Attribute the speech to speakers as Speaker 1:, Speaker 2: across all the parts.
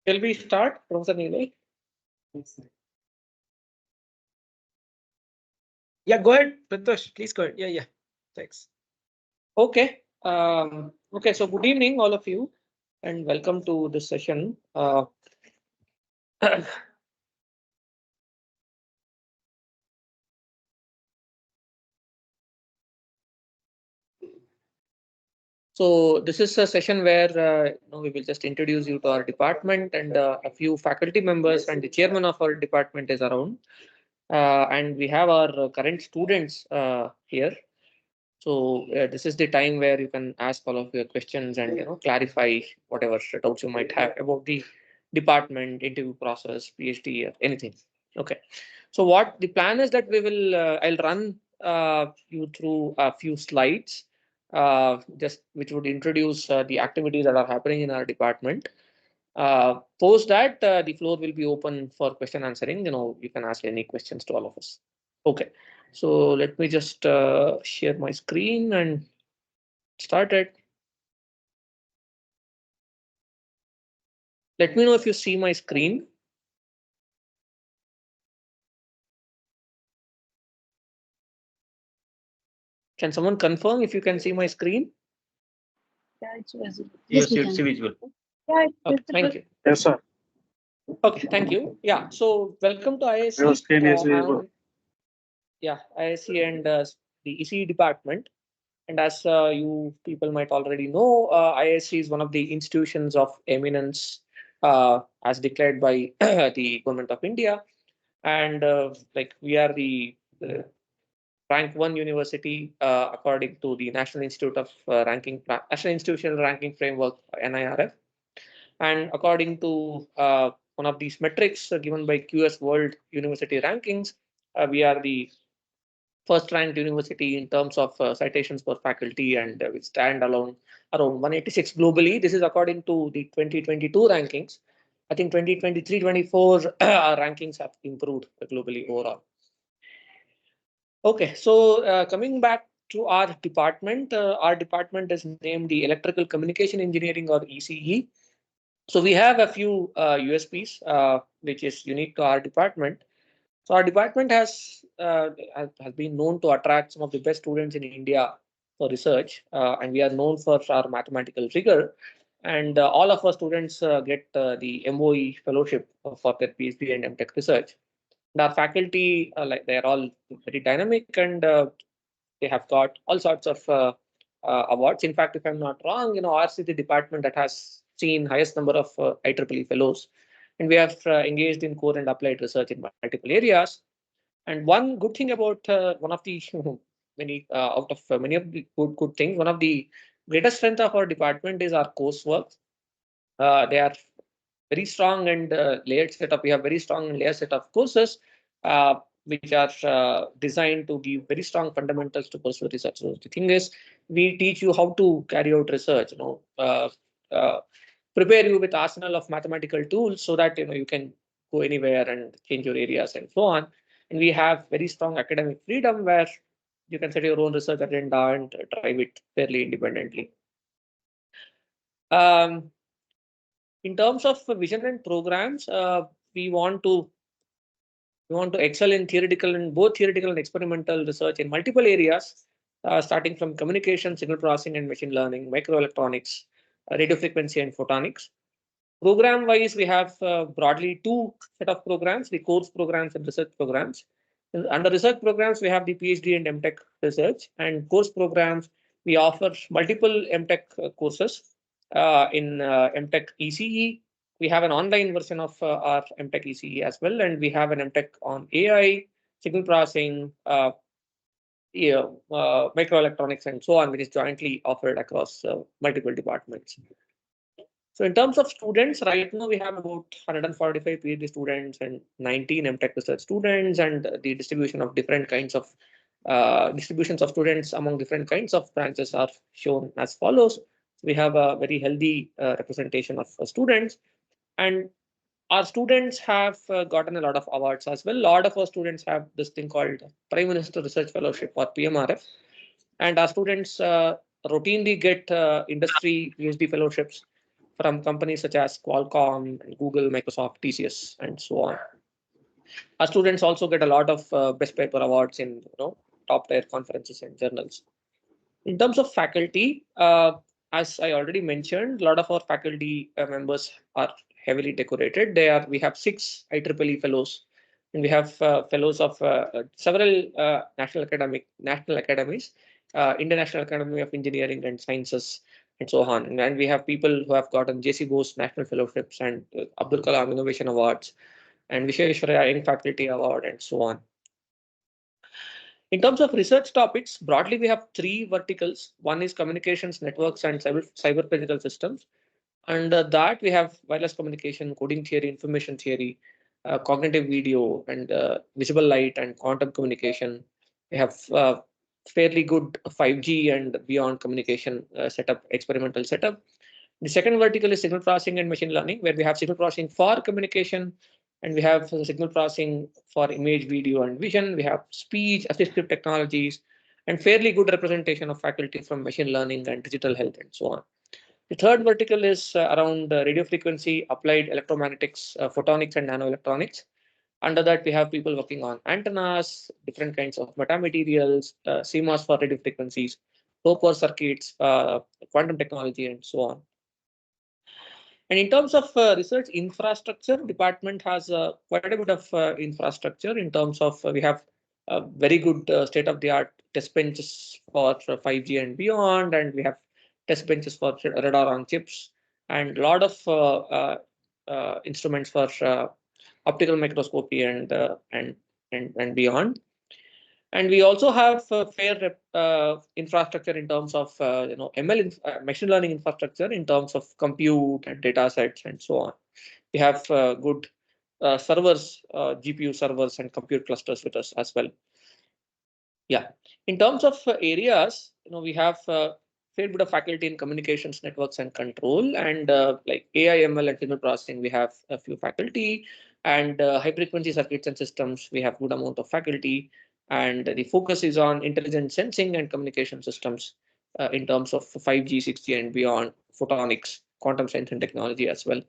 Speaker 1: Shall we start, Professor Neelay? Yeah, go ahead, Pritosh. Please go ahead. Yeah, yeah. Thanks. Okay. Okay. So good evening, all of you, and welcome to this session. So this is a session where we will just introduce you to our department, and a few faculty members and the chairman of our department is around. And we have our current students here. So this is the time where you can ask all of your questions and clarify whatever doubts you might have about the department, interview process, PhD, or anything. Okay. So what the plan is that we will I'll run you through a few slides, just which would introduce the activities that are happening in our department. Post that, the floor will be open for question answering. You can ask any questions to all of us. Okay. So let me just share my screen and start it. Let me know if you see my screen. Can someone confirm if you can see my screen?
Speaker 2: Yeah, it's visible.
Speaker 3: Yes, it's visual.
Speaker 2: Yeah, it's
Speaker 1: Okay,
Speaker 2: visible.
Speaker 1: thank you.
Speaker 4: Yes, sir.
Speaker 1: Okay, thank you. Yeah, so welcome to ISC.
Speaker 4: Your screen is visible.
Speaker 1: Yeah, ISC and the EC department. And as you people might already know, ISC is one of the institutions of eminence as declared by the government of India. And like we are the rank one university according to the National Institute of National Institutional Ranking Framework (NIRF), and according to one of these metrics given by QS World University Rankings, we are the first ranked university in terms of citations per faculty, and we stand alone around 186 globally. This is according to the 2022 rankings. I think 2023-24 our rankings have improved globally overall. Okay, so coming back to our department is named the Electrical Communication Engineering, or ECE. So we have a few USPs which is unique to our department. So our department has been known to attract some of the best students in India for research, and we are known for our mathematical rigor. And all of our students get the MOE fellowship for their PhD and MTech research. And our faculty, like they are all very dynamic, and they have got all sorts of awards. In fact, if I'm not wrong, ours is the department that has seen highest number of IEEE fellows, and we have engaged in core and applied research in multiple areas. And one good thing about one of the many out of many of the good things, one of the greatest strength of our department is our coursework. They are very strong and layered setup. We have very strong and layered set of courses which are designed to give very strong fundamentals to pursue research. So the thing is, we teach you how to carry out research. Uh, Prepare you with arsenal of mathematical tools so that you can go anywhere and change your areas and so on. And we have very strong academic freedom where you can set your own research agenda and drive it fairly independently. Um, in terms of vision and programs, we want to excel in theoretical and both theoretical and experimental research in multiple areas, starting from communication, signal processing and machine learning, microelectronics, radio frequency and photonics. Program wise, we have broadly two set of programs: the course programs and research programs. Under research programs, we have the PhD and MTech research, and course programs we offer multiple MTech courses. In MTech ECE, we have an online version of our MTech ECE as well, and we have an MTech on AI, signal processing, yeah, microelectronics, and so on, which is jointly offered across multiple departments. So in terms of students, right now we have about 145 PhD students and 19 MTech research students, and the distribution of different kinds of distributions of students among different kinds of branches are shown as follows. We have a very healthy representation of students, and our students have gotten a lot of awards as well. A lot of our students have this thing called Prime Minister Research Fellowship or PMRF, and our students routinely get industry PhD fellowships from companies such as Qualcomm, Google, Microsoft, TCS, and so on. Our students also get a lot of best paper awards in top tier conferences and journals. In terms of faculty, as I already mentioned, a lot of our faculty members are heavily decorated. We have 6 IEEE fellows, and we have fellows of several national academies, International Academy of Engineering and Sciences, and so on. And we have people who have gotten JC Bose National Fellowships and Abdul Kalam Innovation Awards and Vishweshwaraya Young Faculty Award, and so on. In terms of research topics, broadly, we have three verticals. One is communications, networks, and cyber physical systems. Under that, we have wireless communication, coding theory, information theory, cognitive video, and visible light and quantum communication. We have fairly good 5G and beyond communication setup, experimental setup. The second vertical is signal processing and machine learning, where we have signal processing for communication, and we have signal processing for image, video, and vision. We have speech, assistive technologies, and fairly good representation of faculty from machine learning and digital health, and so on. The third vertical is around radio frequency, applied electromagnetics, photonics, and nanoelectronics. Under that, we have people working on antennas, different kinds of metamaterials, CMOS for radio frequencies, low power circuits, quantum technology, and so on. And in terms of research infrastructure, department has quite a bit of infrastructure in terms of we have very good state-of-the-art test benches for 5G and beyond, and we have test benches for radar on chips, and a lot of instruments for optical microscopy and beyond. And we also have fair infrastructure in terms of machine learning infrastructure in terms of compute and data sets and so on. We have good servers, GPU servers and compute clusters with us as well. Yeah. In terms of areas, we have fair bit of faculty in communications, networks, and control, and like AI, ML, and signal processing. We have a few faculty, and high frequency circuits and systems. We have good amount of faculty, and the focus is on intelligent sensing and communication systems in terms of 5G, 6G, and beyond, photonics, quantum science, and technology as well.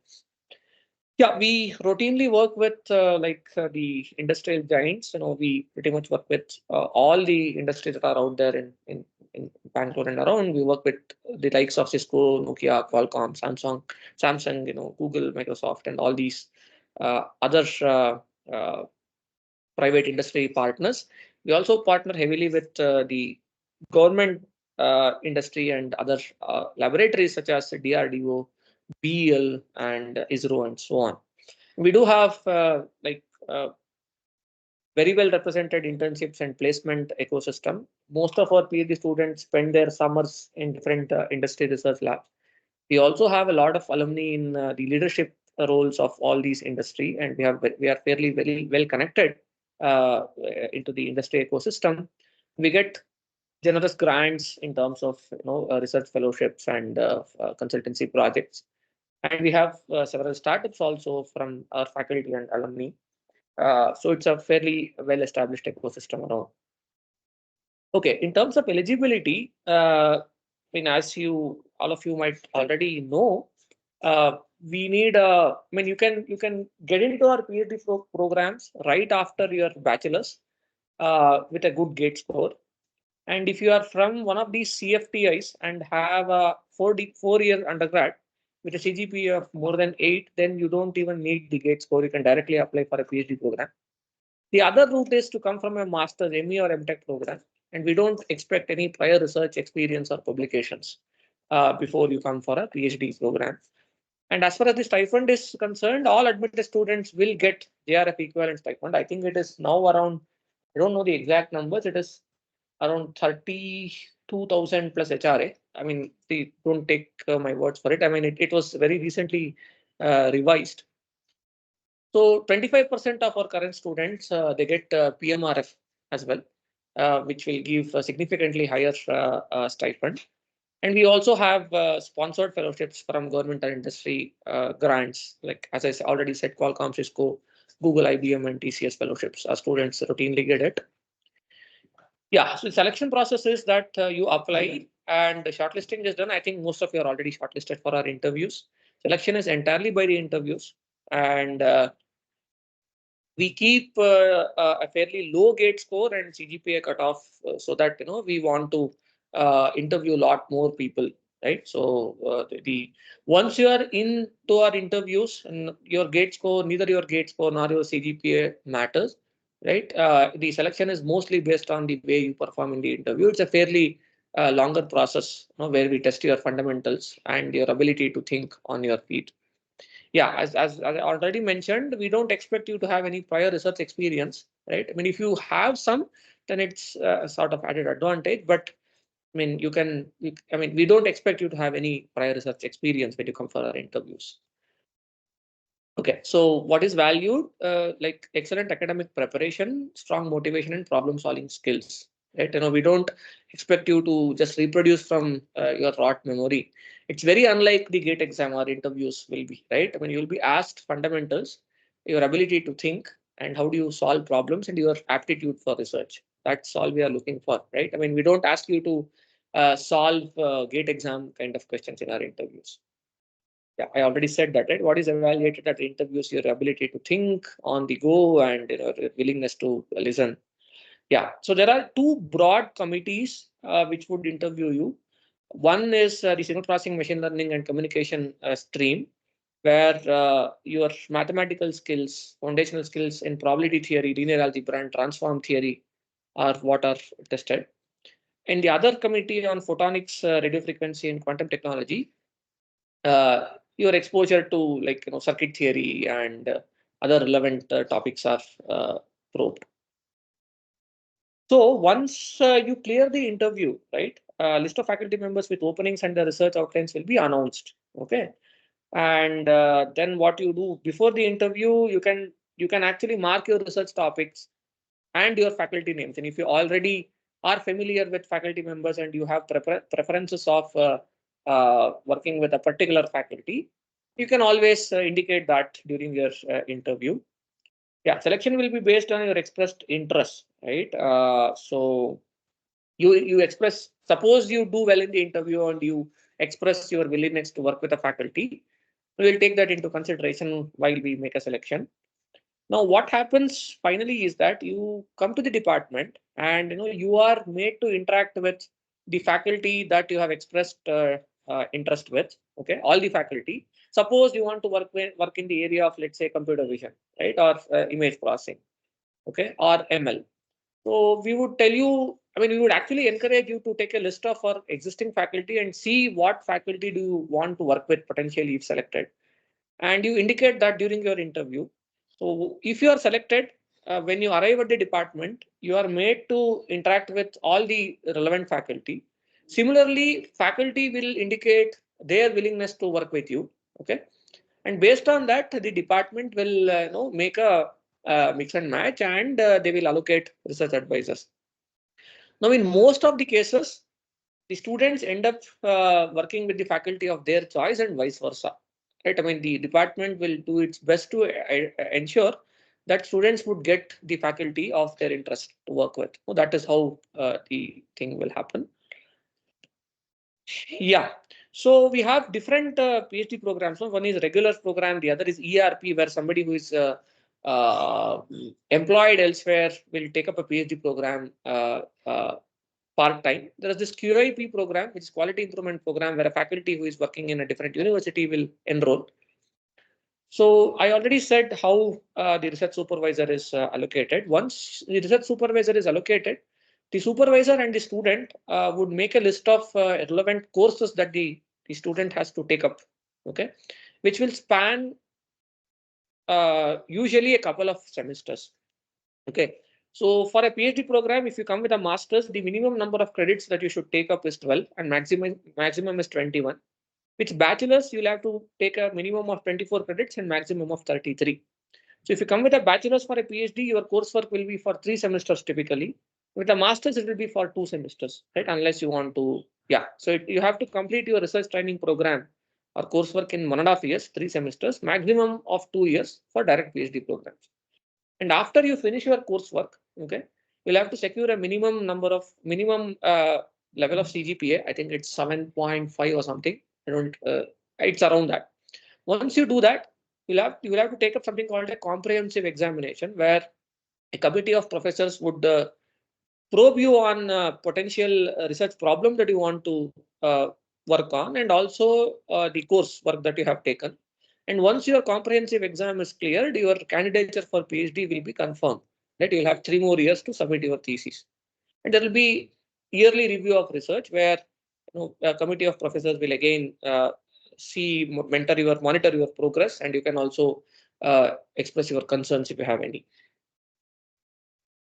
Speaker 1: Yeah, we routinely work with the industrial giants. We pretty much work with all the industries that are out there in Bangalore and around. We work with the likes of Cisco, Nokia, Qualcomm, Samsung, Google, Microsoft, and all these other private industry partners. We also partner heavily with the government industry and other laboratories such as DRDO, BEL, and ISRO, and so on. We do have very well represented internships and placement ecosystem. Most of our PhD students spend their summers in different industry research labs. We also have a lot of alumni in the leadership roles of all these industry, and we are fairly very well connected into the industry ecosystem. We get generous grants in terms of research fellowships and consultancy projects, and we have several startups also from our faculty and alumni. So it's a fairly well established ecosystem around. Okay, in terms of eligibility, as all of you might already know, we need you can get into our PhD programs right after your bachelor's with a good gate score. And if you are from one of these CFTIs and have a 4-year undergrad, with a CGPA of more than 8, then you don't even need the GATE score. You can directly apply for a PhD program. The other route is to come from a master's, ME or MTech program, and we don't expect any prior research experience or publications before you come for a PhD program. And as far as the stipend is concerned, all admitted students will get JRF equivalent stipend. I think it is now around, I don't know the exact numbers, it is around 32,000 plus HRA. I mean, don't take my words for it. I mean, it was very recently revised. So 25% of our current students, they get PMRF as well, which will give a significantly higher stipend. And we also have sponsored fellowships from government and industry grants, like as I already said, Qualcomm, Cisco, Google, IBM, and TCS fellowships. Our students routinely get it. Yeah, so the selection process is that you apply and the shortlisting is done. I think most of you are already shortlisted for our interviews. Selection is entirely by the interviews, and we keep a fairly low gate score and CGPA cutoff so that we want to interview a lot more people, right? So the once you are into our interviews and your gate score, neither your gate score nor your CGPA matters, right? The selection is mostly based on the way you perform in the interview. It's a fairly longer process, where we test your fundamentals and your ability to think on your feet. Yeah, as I already mentioned, we don't expect you to have any prior research experience, right? I mean, if you have some, then it's a sort of added advantage. But I mean, I mean, we don't expect you to have any prior research experience when you come for our interviews. Okay, so what is valued? Like excellent academic preparation, strong motivation, and problem solving skills. Right? We don't expect you to just reproduce from your rote memory. It's very unlike the GATE exam or interviews will be, right? I mean, you'll be asked fundamentals, your ability to think, and how do you solve problems, and your aptitude for research. That's all we are looking for, right? I mean, we don't ask you to solve GATE exam kind of questions in our interviews. Yeah, I already said that, right? What is evaluated at interviews, your ability to think on the go and your willingness to listen. Yeah, so there are two broad committees which would interview you. One is the signal processing, machine learning, and communication stream, where your mathematical skills, foundational skills in probability theory, linear algebra, and transform theory are what are tested. And the other committee on photonics, radio frequency, and quantum technology, your exposure to circuit theory and other relevant topics are probed. So once you clear the interview, right, list of faculty members with openings and the research outlines will be announced. Okay, and then what you do before the interview, you can actually mark your research topics and your faculty names. And if you already are familiar with faculty members and you have preferences of working with a particular faculty, you can always indicate that during your interview. Yeah, selection will be based on your expressed interest, right? So you express, suppose you do well in the interview and you express your willingness to work with a faculty, we will take that into consideration while we make a selection. Now, what happens finally is that you come to the department and you are made to interact with the faculty that you have expressed interest with. Okay, all the faculty. Suppose you want to work in the area of, let's say, computer vision, right, or image processing, okay, or ML. So we would tell you, I mean, we would actually encourage you to take a list of our existing faculty and see what faculty do you want to work with potentially if selected, and you indicate that during your interview. So if you are selected, when you arrive at the department, you are made to interact with all the relevant faculty. Similarly, faculty will indicate their willingness to work with you. Okay, and based on that, the department will make a mix and match, and they will allocate research advisors. Now, in most of the cases, the students end up working with the faculty of their choice and vice versa. Right? I mean, the department will do its best to ensure that students would get the faculty of their interest to work with. So that is how the thing will happen. Yeah. So we have different PhD programs. So one is regular program, the other is ERP, where somebody who is uh, employed elsewhere will take up a PhD program part-time. There is this QIP program, which is quality improvement program, where a faculty who is working in a different university will enroll. So I already said how the research supervisor is allocated. Once the research supervisor is allocated, the supervisor and the student would make a list of relevant courses that the student has to take up, okay, which will span usually a couple of semesters. Okay. So for a PhD program, if you come with a master's, the minimum number of credits that you should take up is 12 and maximum is 21. With bachelor's, you'll have to take a minimum of 24 credits and maximum of 33. So if you come with a bachelor's for a PhD, your coursework will be for 3 semesters typically. With a master's, it will be for 2 semesters, right? Unless you want to, yeah. So you have to complete your research training program or coursework in 1.5 years, 3 semesters, maximum of 2 years for direct PhD programs. And after you finish your coursework, okay, you'll have to secure a minimum level of CGPA. I think it's 7.5 or something. I don't. It's around that. Once you do that, you will have to take up something called a comprehensive examination, where a committee of professors would probe you on potential research problem that you want to work on, and also the course work that you have taken. And once your comprehensive exam is cleared, your candidature for PhD will be confirmed. That you'll have 3 more years to submit your thesis, and there will be yearly review of research where a committee of professors will again monitor your progress, and you can also express your concerns if you have any.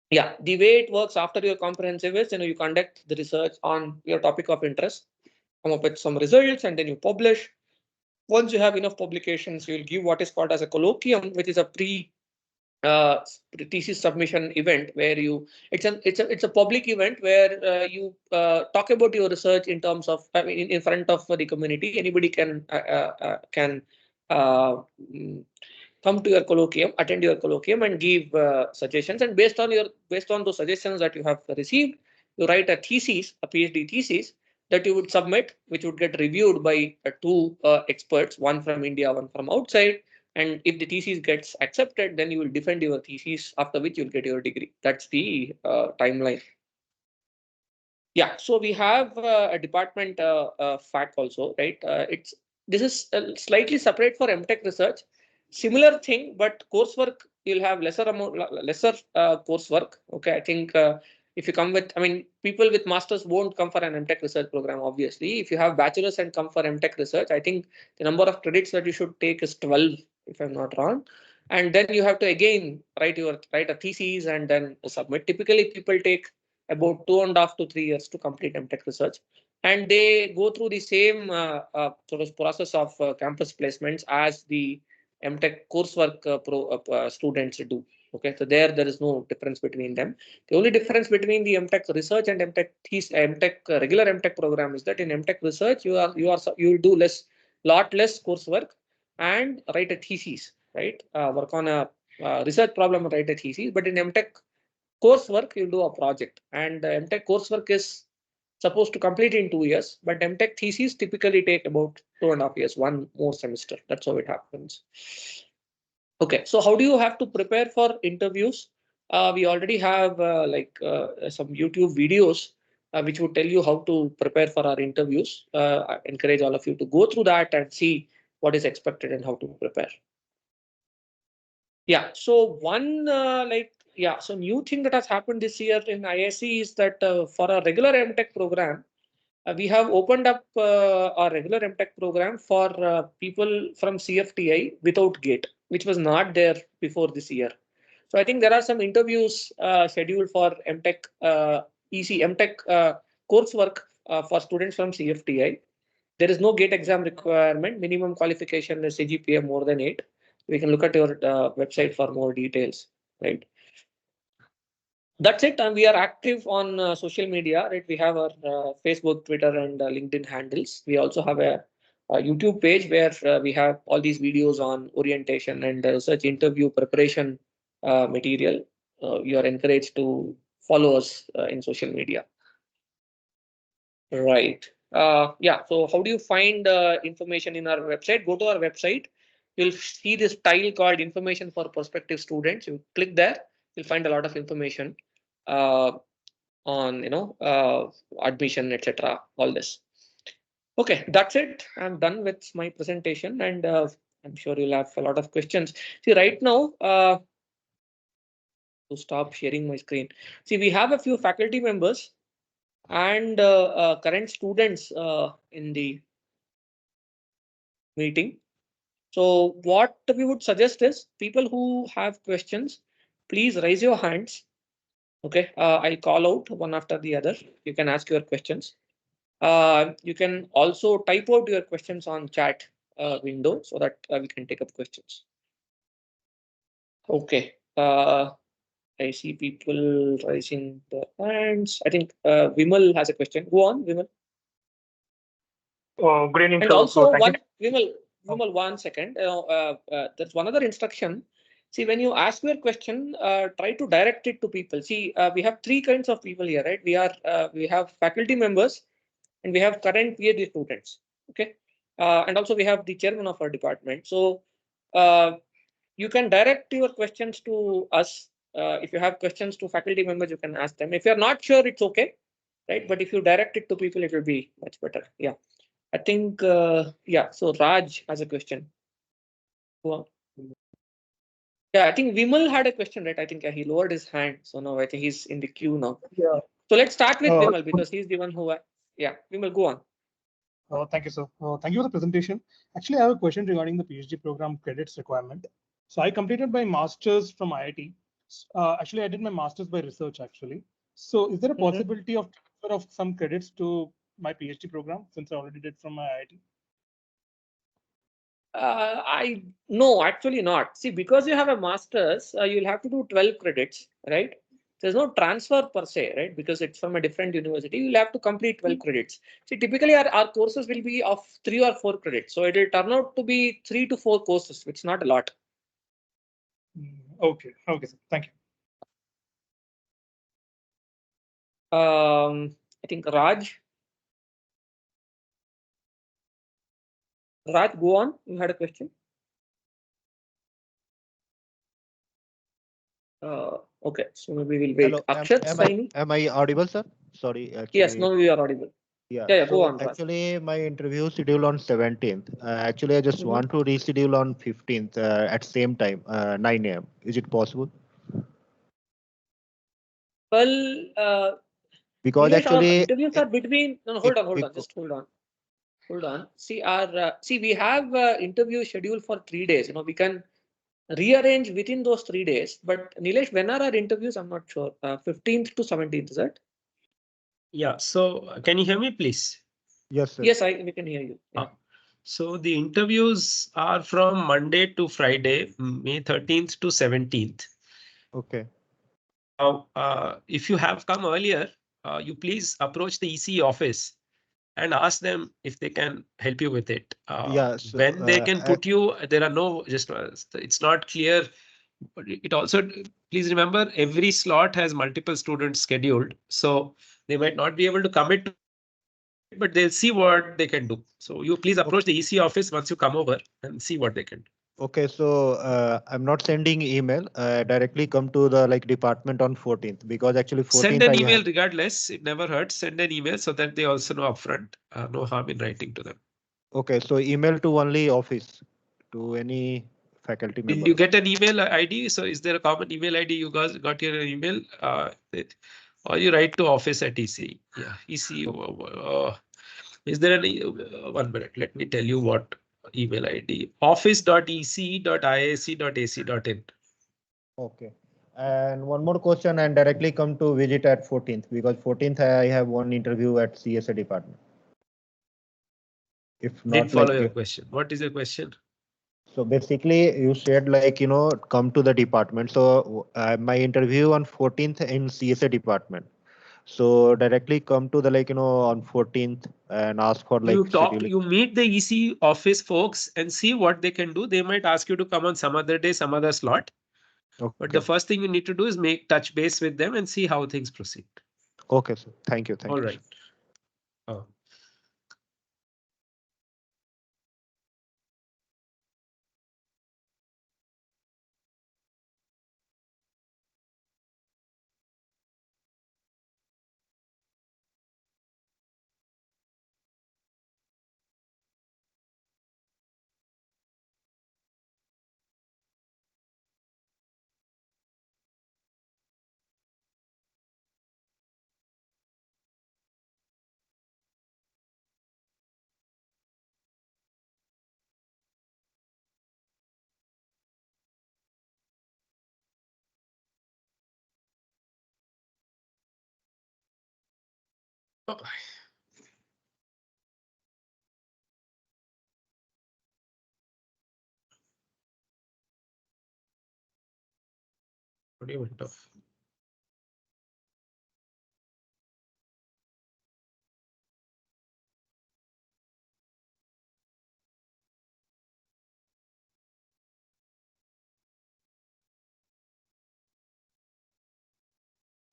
Speaker 1: Yeah, the way it works after your comprehensive is, you conduct the research on your topic of interest, come up with some results, and then you publish. Once you have enough publications, you will give what is called as a colloquium, which is a uh, thesis submission event where it's a public event where you talk about your research in terms of, I mean, in front of the community. Anybody can uh, mm, come to your colloquium, attend your colloquium, and give suggestions. And based on those suggestions that you have received, you write a thesis, a PhD thesis that you would submit, which would get reviewed by two experts, one from India, one from outside. And if the thesis gets accepted, then you will defend your thesis, after which you'll get your degree. That's the timeline. Yeah, so we have a department fact also, right? It's This is slightly separate for MTech research. Similar thing, but coursework, you'll have lesser coursework. Okay, I think if you come with, I mean, people with masters won't come for an MTech research program. Obviously, if you have bachelors and come for MTech research, I think the number of credits that you should take is 12, if I'm not wrong. And then you have to again write a thesis and then submit. Typically, people take about 2.5 to 3 years to complete MTech research. And they go through the same sort of process of campus placements as the MTech coursework students do. Okay, so there is no difference between them. The only difference between the MTech research and regular MTech program is that in MTech research you will do lot less coursework and write a thesis, right? Work on a research problem and write a thesis. But in MTech coursework, you do a project, and MTech coursework is supposed to complete in 2 years, but MTech theses typically take about 2.5 years, one more semester. That's how it happens. Okay, so how do you have to prepare for interviews? We already have some YouTube videos which would tell you how to prepare for our interviews. I encourage all of you to go through that and see what is expected and how to prepare. Yeah. So so new thing that has happened this year in ISC is that for a regular MTech program, we have opened up our regular MTech program for people from CFTI without GATE, which was not there before this year. So I think there are some interviews scheduled for MTech MTech coursework for students from CFTI. There is no GATE exam requirement. Minimum qualification is CGPA more than 8. We can look at your website for more details, right? That's it. And we are active on social media, right? We have our Facebook, Twitter, and LinkedIn handles. We also have a YouTube page where we have all these videos on orientation and research interview preparation material. You are encouraged to follow us in social media. Right. Yeah. So how do you find information in our website? Go to our website. You'll see this tile called information for prospective students. You click there, you'll find a lot of information. Uh, on admission, etc. All this. Okay, that's it. I'm done with my presentation, and I'm sure you'll have a lot of questions. See, right now, to stop sharing my screen. See, we have a few faculty members and current students in the meeting. So what we would suggest is people who have questions, please raise your hands. Okay, I'll call out one after the other. You can ask your questions. You can also type out your questions on chat window so that we can take up questions. Okay. I see people raising their hands. I think Vimal has a question. Go on, Vimal.
Speaker 3: Good evening,
Speaker 1: And
Speaker 3: sir. So
Speaker 1: also
Speaker 3: thank you.
Speaker 1: one Vimal,
Speaker 3: Oh,
Speaker 1: Vimal, 1 second. There's one other instruction. See, when you ask your question, try to direct it to people. See, we have three kinds of people here, right? We have faculty members and we have current PhD students. Okay, and also we have the chairman of our department. So uh, you can direct your questions to us. If you have questions to faculty members, you can ask them. If you're not sure, it's okay, right? But if you direct it to people, it will be much better. Yeah. I think, yeah, so Raj has a question. Go on. Yeah, I think Vimal had a question, right? I think he lowered his hand. So now I think he's in the queue now.
Speaker 3: yeah.
Speaker 1: So let's start with
Speaker 3: Uh,
Speaker 1: Vimal because he's the one who, yeah, Vimal, go on.
Speaker 3: Thank you, sir. Thank you for the presentation. Actually, I have a question regarding the PhD program credits requirement. So I completed my master's from IIT. Actually, I did my master's by research, actually. So is there a
Speaker 1: Mhm.
Speaker 3: possibility of transfer of some credits to my PhD program since I already did from my IIT?
Speaker 1: I no, actually not. See, because you have a master's, you'll have to do 12 credits, right? There's no transfer per se, right? Because it's from a different university. You'll have to complete 12 credits. See, typically our courses will be of 3 or 4 credits. So it will turn out to be 3 to 4 courses, which is not a lot.
Speaker 3: Okay, okay, sir. Thank you.
Speaker 1: I think Raj, go on. You had a question. Okay, so maybe we'll wait.
Speaker 4: Hello,
Speaker 1: Akshat Saini.
Speaker 4: am I audible, sir? Sorry,
Speaker 1: Yes,
Speaker 4: actually,
Speaker 1: no, we are audible.
Speaker 4: yeah.
Speaker 1: Yeah, go
Speaker 4: So
Speaker 1: on, Raj.
Speaker 4: actually, my interview scheduled on 17th. Actually, I just
Speaker 1: Mhm.
Speaker 4: want to reschedule on 15th at same time, 9 a.m. Is it possible?
Speaker 1: Well,
Speaker 4: Because
Speaker 1: Nilesh, our
Speaker 4: actually,
Speaker 1: interviews are between. No, no,
Speaker 4: if
Speaker 1: hold
Speaker 4: if
Speaker 1: on, just hold on, hold on. See, we have interview scheduled for 3 days. We can rearrange within those 3 days. But Nilesh, when are our interviews? I'm not sure. 15th to 17th, is it?
Speaker 5: Yeah, so can you hear me, please?
Speaker 4: yes, sir.
Speaker 1: Yes, we can hear you. Yeah.
Speaker 5: So the interviews are from Monday to Friday, May 13th to 17th.
Speaker 4: Okay.
Speaker 5: Now, if you have come earlier, you please approach the EC office and ask them if they can help you with it.
Speaker 4: Yeah. So
Speaker 5: When they can put you, there are no, just it's not clear. But it also, please remember, every slot has multiple students scheduled. So they might not be able to commit to it, but they'll see what they can do. So you please approach the EC office once you come over and see what they can do.
Speaker 4: okay. So I'm not sending email. Directly come to the department on 14th because actually
Speaker 5: Send
Speaker 4: 14th
Speaker 5: an
Speaker 4: I
Speaker 5: email
Speaker 4: have.
Speaker 5: regardless. It never hurts. Send an email so that they also know upfront. No harm in writing to them.
Speaker 4: Okay. So email to only office to any faculty
Speaker 5: Will
Speaker 4: member.
Speaker 5: you get an email ID? So is there a common email ID you guys got your email? Or you write to office at EC. Yeah, EC. Is there any 1 minute? Let me tell you what email ID. office.ec.iac.ac.in.
Speaker 4: Okay. And one more question and directly come to visit at 14th because 14th I have one interview at CSA department. If
Speaker 5: Didn't
Speaker 4: not
Speaker 5: follow your question. What is your question?
Speaker 4: so basically you said come to the department. So my interview on 14th in CSA department. So directly come to the on 14th and ask for scheduling.
Speaker 5: You meet the EC office folks and see what they can do. They might ask you to come on some other day, some other slot. But
Speaker 4: Okay.
Speaker 5: the first thing you need to do is make touch base with them and see how things proceed.
Speaker 4: Okay, sir. Thank you. Thank
Speaker 5: All
Speaker 4: you,
Speaker 5: right.
Speaker 4: sir.
Speaker 5: Oh. What do you want of?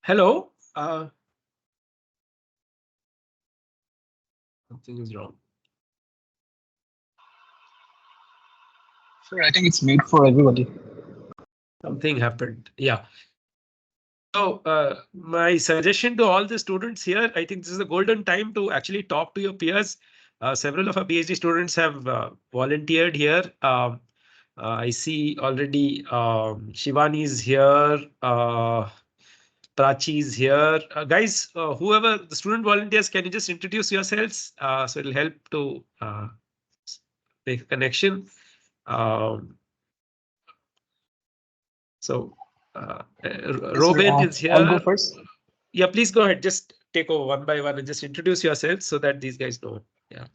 Speaker 5: Hello. Something is wrong.
Speaker 6: Sure, I think it's made for everybody.
Speaker 5: Something happened. Yeah. So my suggestion to all the students here, I think this is the golden time to actually talk to your peers. Several of our PhD students have volunteered here. I see already Shivani is here. Prachi is here. Guys, whoever the student volunteers, can you just introduce yourselves? So it'll help to make a connection. So Robin is here.
Speaker 6: I'll go first.
Speaker 5: Yeah, please go ahead. Just take over one by one and just introduce yourself so that these guys know. Yeah.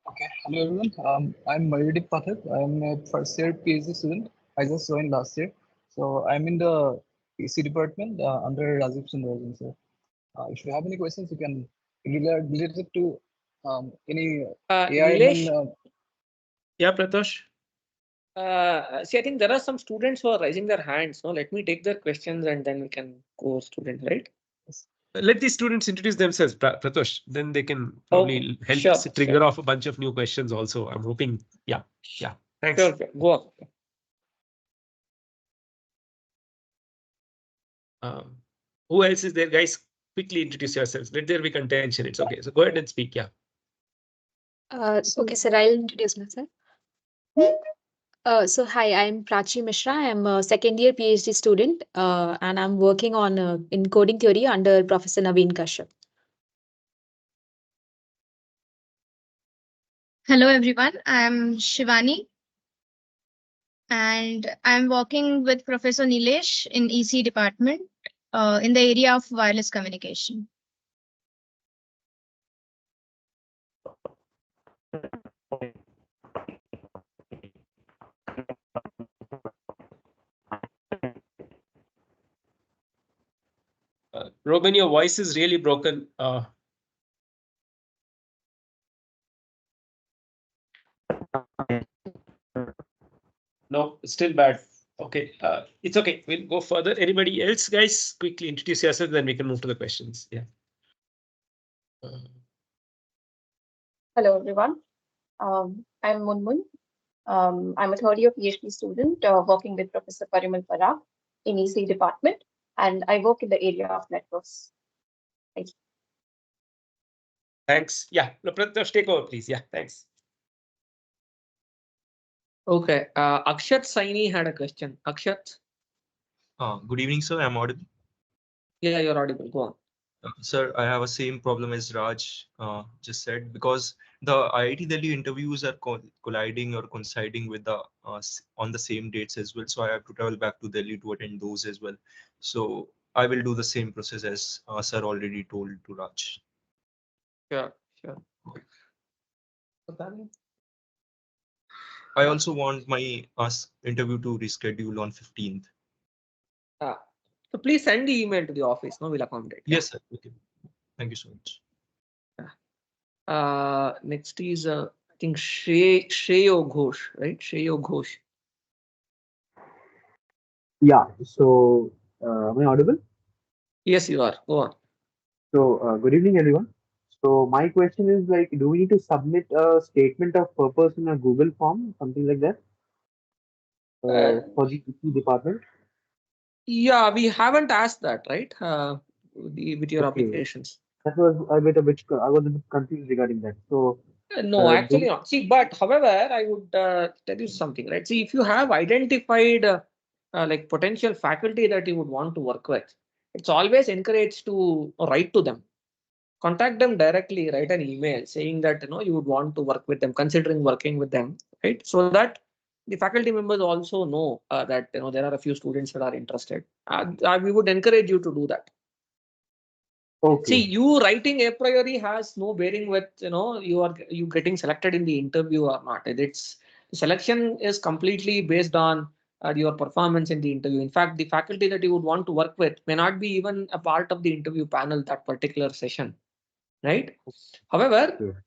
Speaker 6: Okay, hello everyone. I'm Mayudeep Pathak. I'm a first year PhD student. I just joined last year. So I'm in the PC department under Rajiv Sundararajan. So if you have any questions, you can relate it to any AI
Speaker 1: Nilesh,
Speaker 6: ML.
Speaker 5: Yeah, Pratosh.
Speaker 1: see, I think there are some students who are raising their hands. No, let me take their questions and then we can go student, right?
Speaker 5: Let these students introduce themselves, Pratosh. Then they can
Speaker 1: Okay,
Speaker 5: probably help
Speaker 1: sure,
Speaker 5: trigger
Speaker 1: sure.
Speaker 5: off a bunch of new questions also. I'm hoping. Yeah. Yeah. Thanks.
Speaker 1: Sure, sure. Go on.
Speaker 5: Who else is there, guys? Quickly introduce yourselves. Let there be contention. It's okay. So go ahead and speak. Yeah.
Speaker 7: Okay, sir, I'll introduce myself. So hi, I'm Prachi Mishra. I'm a second year PhD student, and I'm working on in coding theory under Professor Naveen Kashyap.
Speaker 8: Hello everyone, I'm Shivani and I'm working with Professor Nilesh in EC department in the area of wireless communication.
Speaker 5: Robin, your voice is really broken. No, still bad. Okay, it's okay. We'll go further. Anybody else, guys? Quickly introduce yourself, then we can move to the questions. Yeah.
Speaker 2: Hello, everyone. I'm Munmun. I'm a third year PhD student working with Professor Parimal Parag in EC department, and I work in the area of networks. Thank you.
Speaker 5: Thanks. Yeah, no, Pratosh, take over, please. Yeah, thanks.
Speaker 1: Okay, Akshat Saini had a question. Akshat?
Speaker 9: Good evening, sir. I'm audible.
Speaker 1: Yeah, you're audible. Go on.
Speaker 9: Sir, I have a same problem as Raj just said, because the IIT Delhi interviews are colliding or coinciding with the on the same dates as well. So I have to travel back to Delhi to attend those as well. So I will do the same process as sir already told to Raj.
Speaker 1: Sure, sure.
Speaker 9: I also want my interview to reschedule on 15th.
Speaker 1: So please send the email to the office. No, we'll accommodate.
Speaker 9: Yes, sir. Okay. Thank you so much.
Speaker 1: Next is I think Shreyo Ghosh, right? Shreyo Ghosh.
Speaker 10: Yeah, so am I audible?
Speaker 1: Yes, you are. Go on.
Speaker 10: So good evening, everyone. So my question is like, do we need to submit a statement of purpose in a Google form, something like that, for the IT department?
Speaker 1: Yeah, we haven't asked that, right? With your
Speaker 10: Okay,
Speaker 1: applications.
Speaker 10: that was a bit. I was a bit confused regarding that. So
Speaker 1: No, actually
Speaker 10: do
Speaker 1: not. See, but however, I would tell you something, right? See, if you have identified like potential faculty that you would want to work with, it's always encouraged to write to them, contact them directly, write an email saying that you would want to work with them, considering working with them, right? So that the faculty members also know that there are a few students that are interested. We would encourage you to do that.
Speaker 10: Okay.
Speaker 1: See, you writing a priori has no bearing with, you getting selected in the interview or not. It's selection is completely based on your performance in the interview. In fact, the faculty that you would want to work with may not be even a part of the interview panel that particular session, right? However,
Speaker 10: Okay.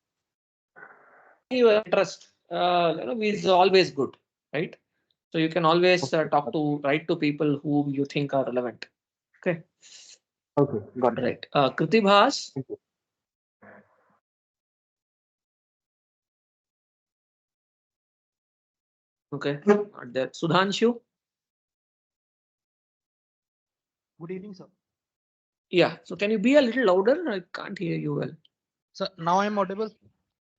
Speaker 1: your interest, is always good, right? So you can always
Speaker 10: Okay.
Speaker 1: write to people who you think are relevant. Okay,
Speaker 10: Okay. Got it.
Speaker 1: right. Kritibhas.
Speaker 10: Thank you.
Speaker 1: Okay, not there. Sudhanshu.
Speaker 11: Good evening, sir.
Speaker 1: Yeah. So can you be a little louder? I can't hear you well.
Speaker 11: Sir, now I'm audible.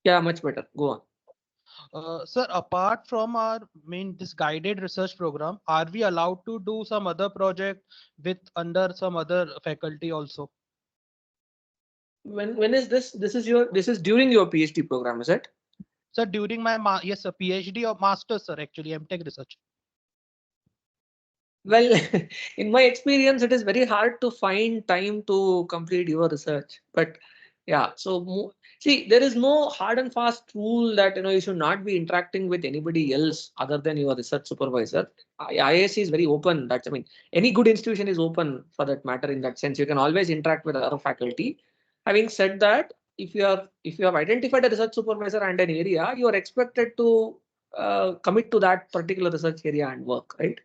Speaker 1: Yeah, much better. Go on.
Speaker 11: Sir, apart from our main this guided research program, are we allowed to do some other project with under some other faculty also?
Speaker 1: When is this? This is during your PhD program, is it?
Speaker 11: Sir, during my yes, sir, PhD or master's, sir, actually, MTech research.
Speaker 1: Well, in my experience, it is very hard to find time to complete your research. But yeah, so see, there is no hard and fast rule that you should not be interacting with anybody else other than your research supervisor. IISc is very open. That's, I mean, any good institution is open for that matter. In that sense, you can always interact with other faculty. Having said that, if you have identified a research supervisor and an area, you are expected to commit to that particular research area and work, right?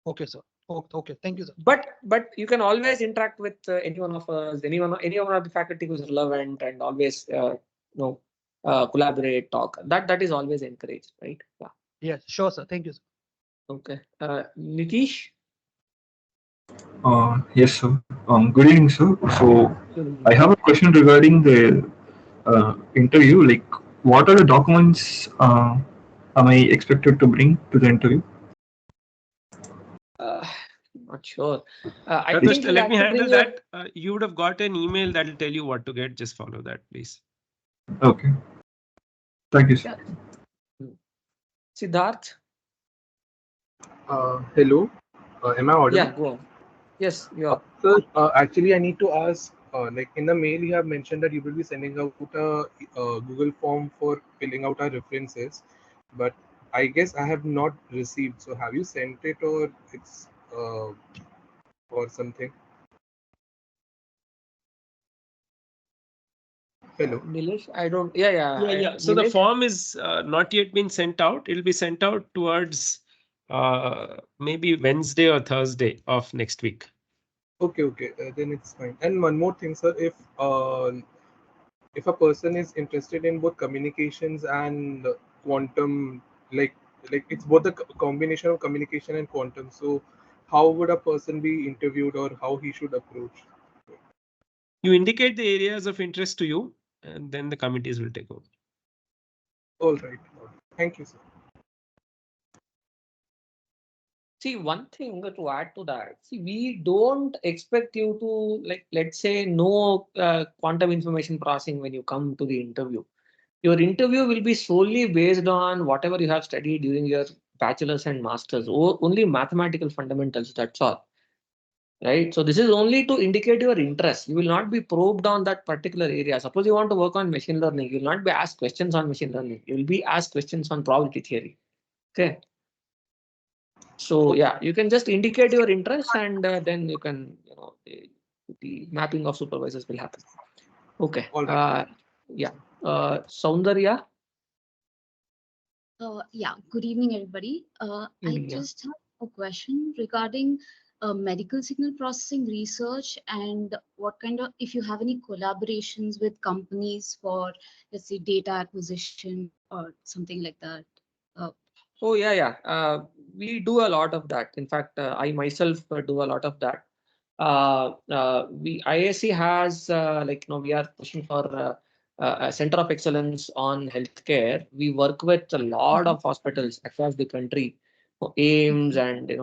Speaker 11: Okay, sir. Okay, thank you, sir.
Speaker 1: But you can always interact with any one of us, any one of the faculty who's relevant, and always collaborate, talk. That is always encouraged, right? Yeah.
Speaker 11: Yes, sure, sir. Thank you, sir.
Speaker 1: Okay. Nitish.
Speaker 9: Yes, sir. Good evening, sir. So I have a question regarding the interview. Like, what are the documents am I expected to bring to the interview?
Speaker 1: Uh, Not sure. I
Speaker 5: Pratush,
Speaker 1: think you'll
Speaker 5: let
Speaker 1: have
Speaker 5: me
Speaker 1: to
Speaker 5: handle
Speaker 1: bring your.
Speaker 5: that. You would have got an email that will tell you what to get. Just follow that, please.
Speaker 9: Okay. Thank you, sir.
Speaker 1: Siddharth.
Speaker 12: Hello, am I audible?
Speaker 1: Yeah, go on. Yes, you are.
Speaker 12: Sir, actually, I need to ask, like in the mail, you have mentioned that you will be sending out a Google form for filling out our references, but I guess I have not received. So, have you sent it or it's or something? Hello.
Speaker 1: Nilesh, I don't. Yeah, yeah.
Speaker 5: Yeah. So the
Speaker 1: Nilesh.
Speaker 5: form is not yet been sent out. It'll be sent out towards maybe Wednesday or Thursday of next week.
Speaker 12: Okay, then it's fine. And one more thing, sir, if a person is interested in both communications and quantum, like it's both a combination of communication and quantum, so how would a person be interviewed or how he should approach?
Speaker 5: You indicate the areas of interest to you, and then the committees will take over.
Speaker 12: All right. Thank you, sir.
Speaker 1: See, one thing to add to that, see, we don't expect you to, like, let's say, know quantum information processing when you come to the interview. Your interview will be solely based on whatever you have studied during your bachelor's and master's, or only mathematical fundamentals, that's all. Right? So this is only to indicate your interest. You will not be probed on that particular area. Suppose you want to work on machine learning, you will not be asked questions on machine learning. You will be asked questions on probability theory. Okay. So yeah, you can just indicate your interest, and then you can, the mapping of supervisors will happen. Okay.
Speaker 12: All right.
Speaker 1: Yeah. Soundarya.
Speaker 13: Yeah, good evening, everybody. I
Speaker 1: Yeah.
Speaker 13: just have a question regarding medical signal processing research and what kind of, if you have any collaborations with companies for, let's say, data acquisition or something like that.
Speaker 1: Oh yeah. We do a lot of that. In fact, I myself do a lot of that. We IAC has we are pushing for a center of excellence on healthcare. We work with a lot of hospitals across the country, AIMS and the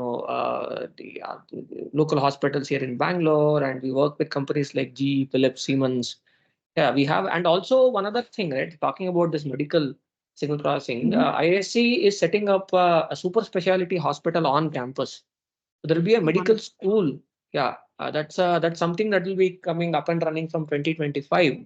Speaker 1: local hospitals here in Bangalore, and we work with companies like GE, Philips, Siemens. Yeah, we have, and also one other thing, right? Talking about this medical signal processing, ISC is setting up a super specialty hospital on campus. So there will be a medical school. Yeah, That's something that will be coming up and running from 2025.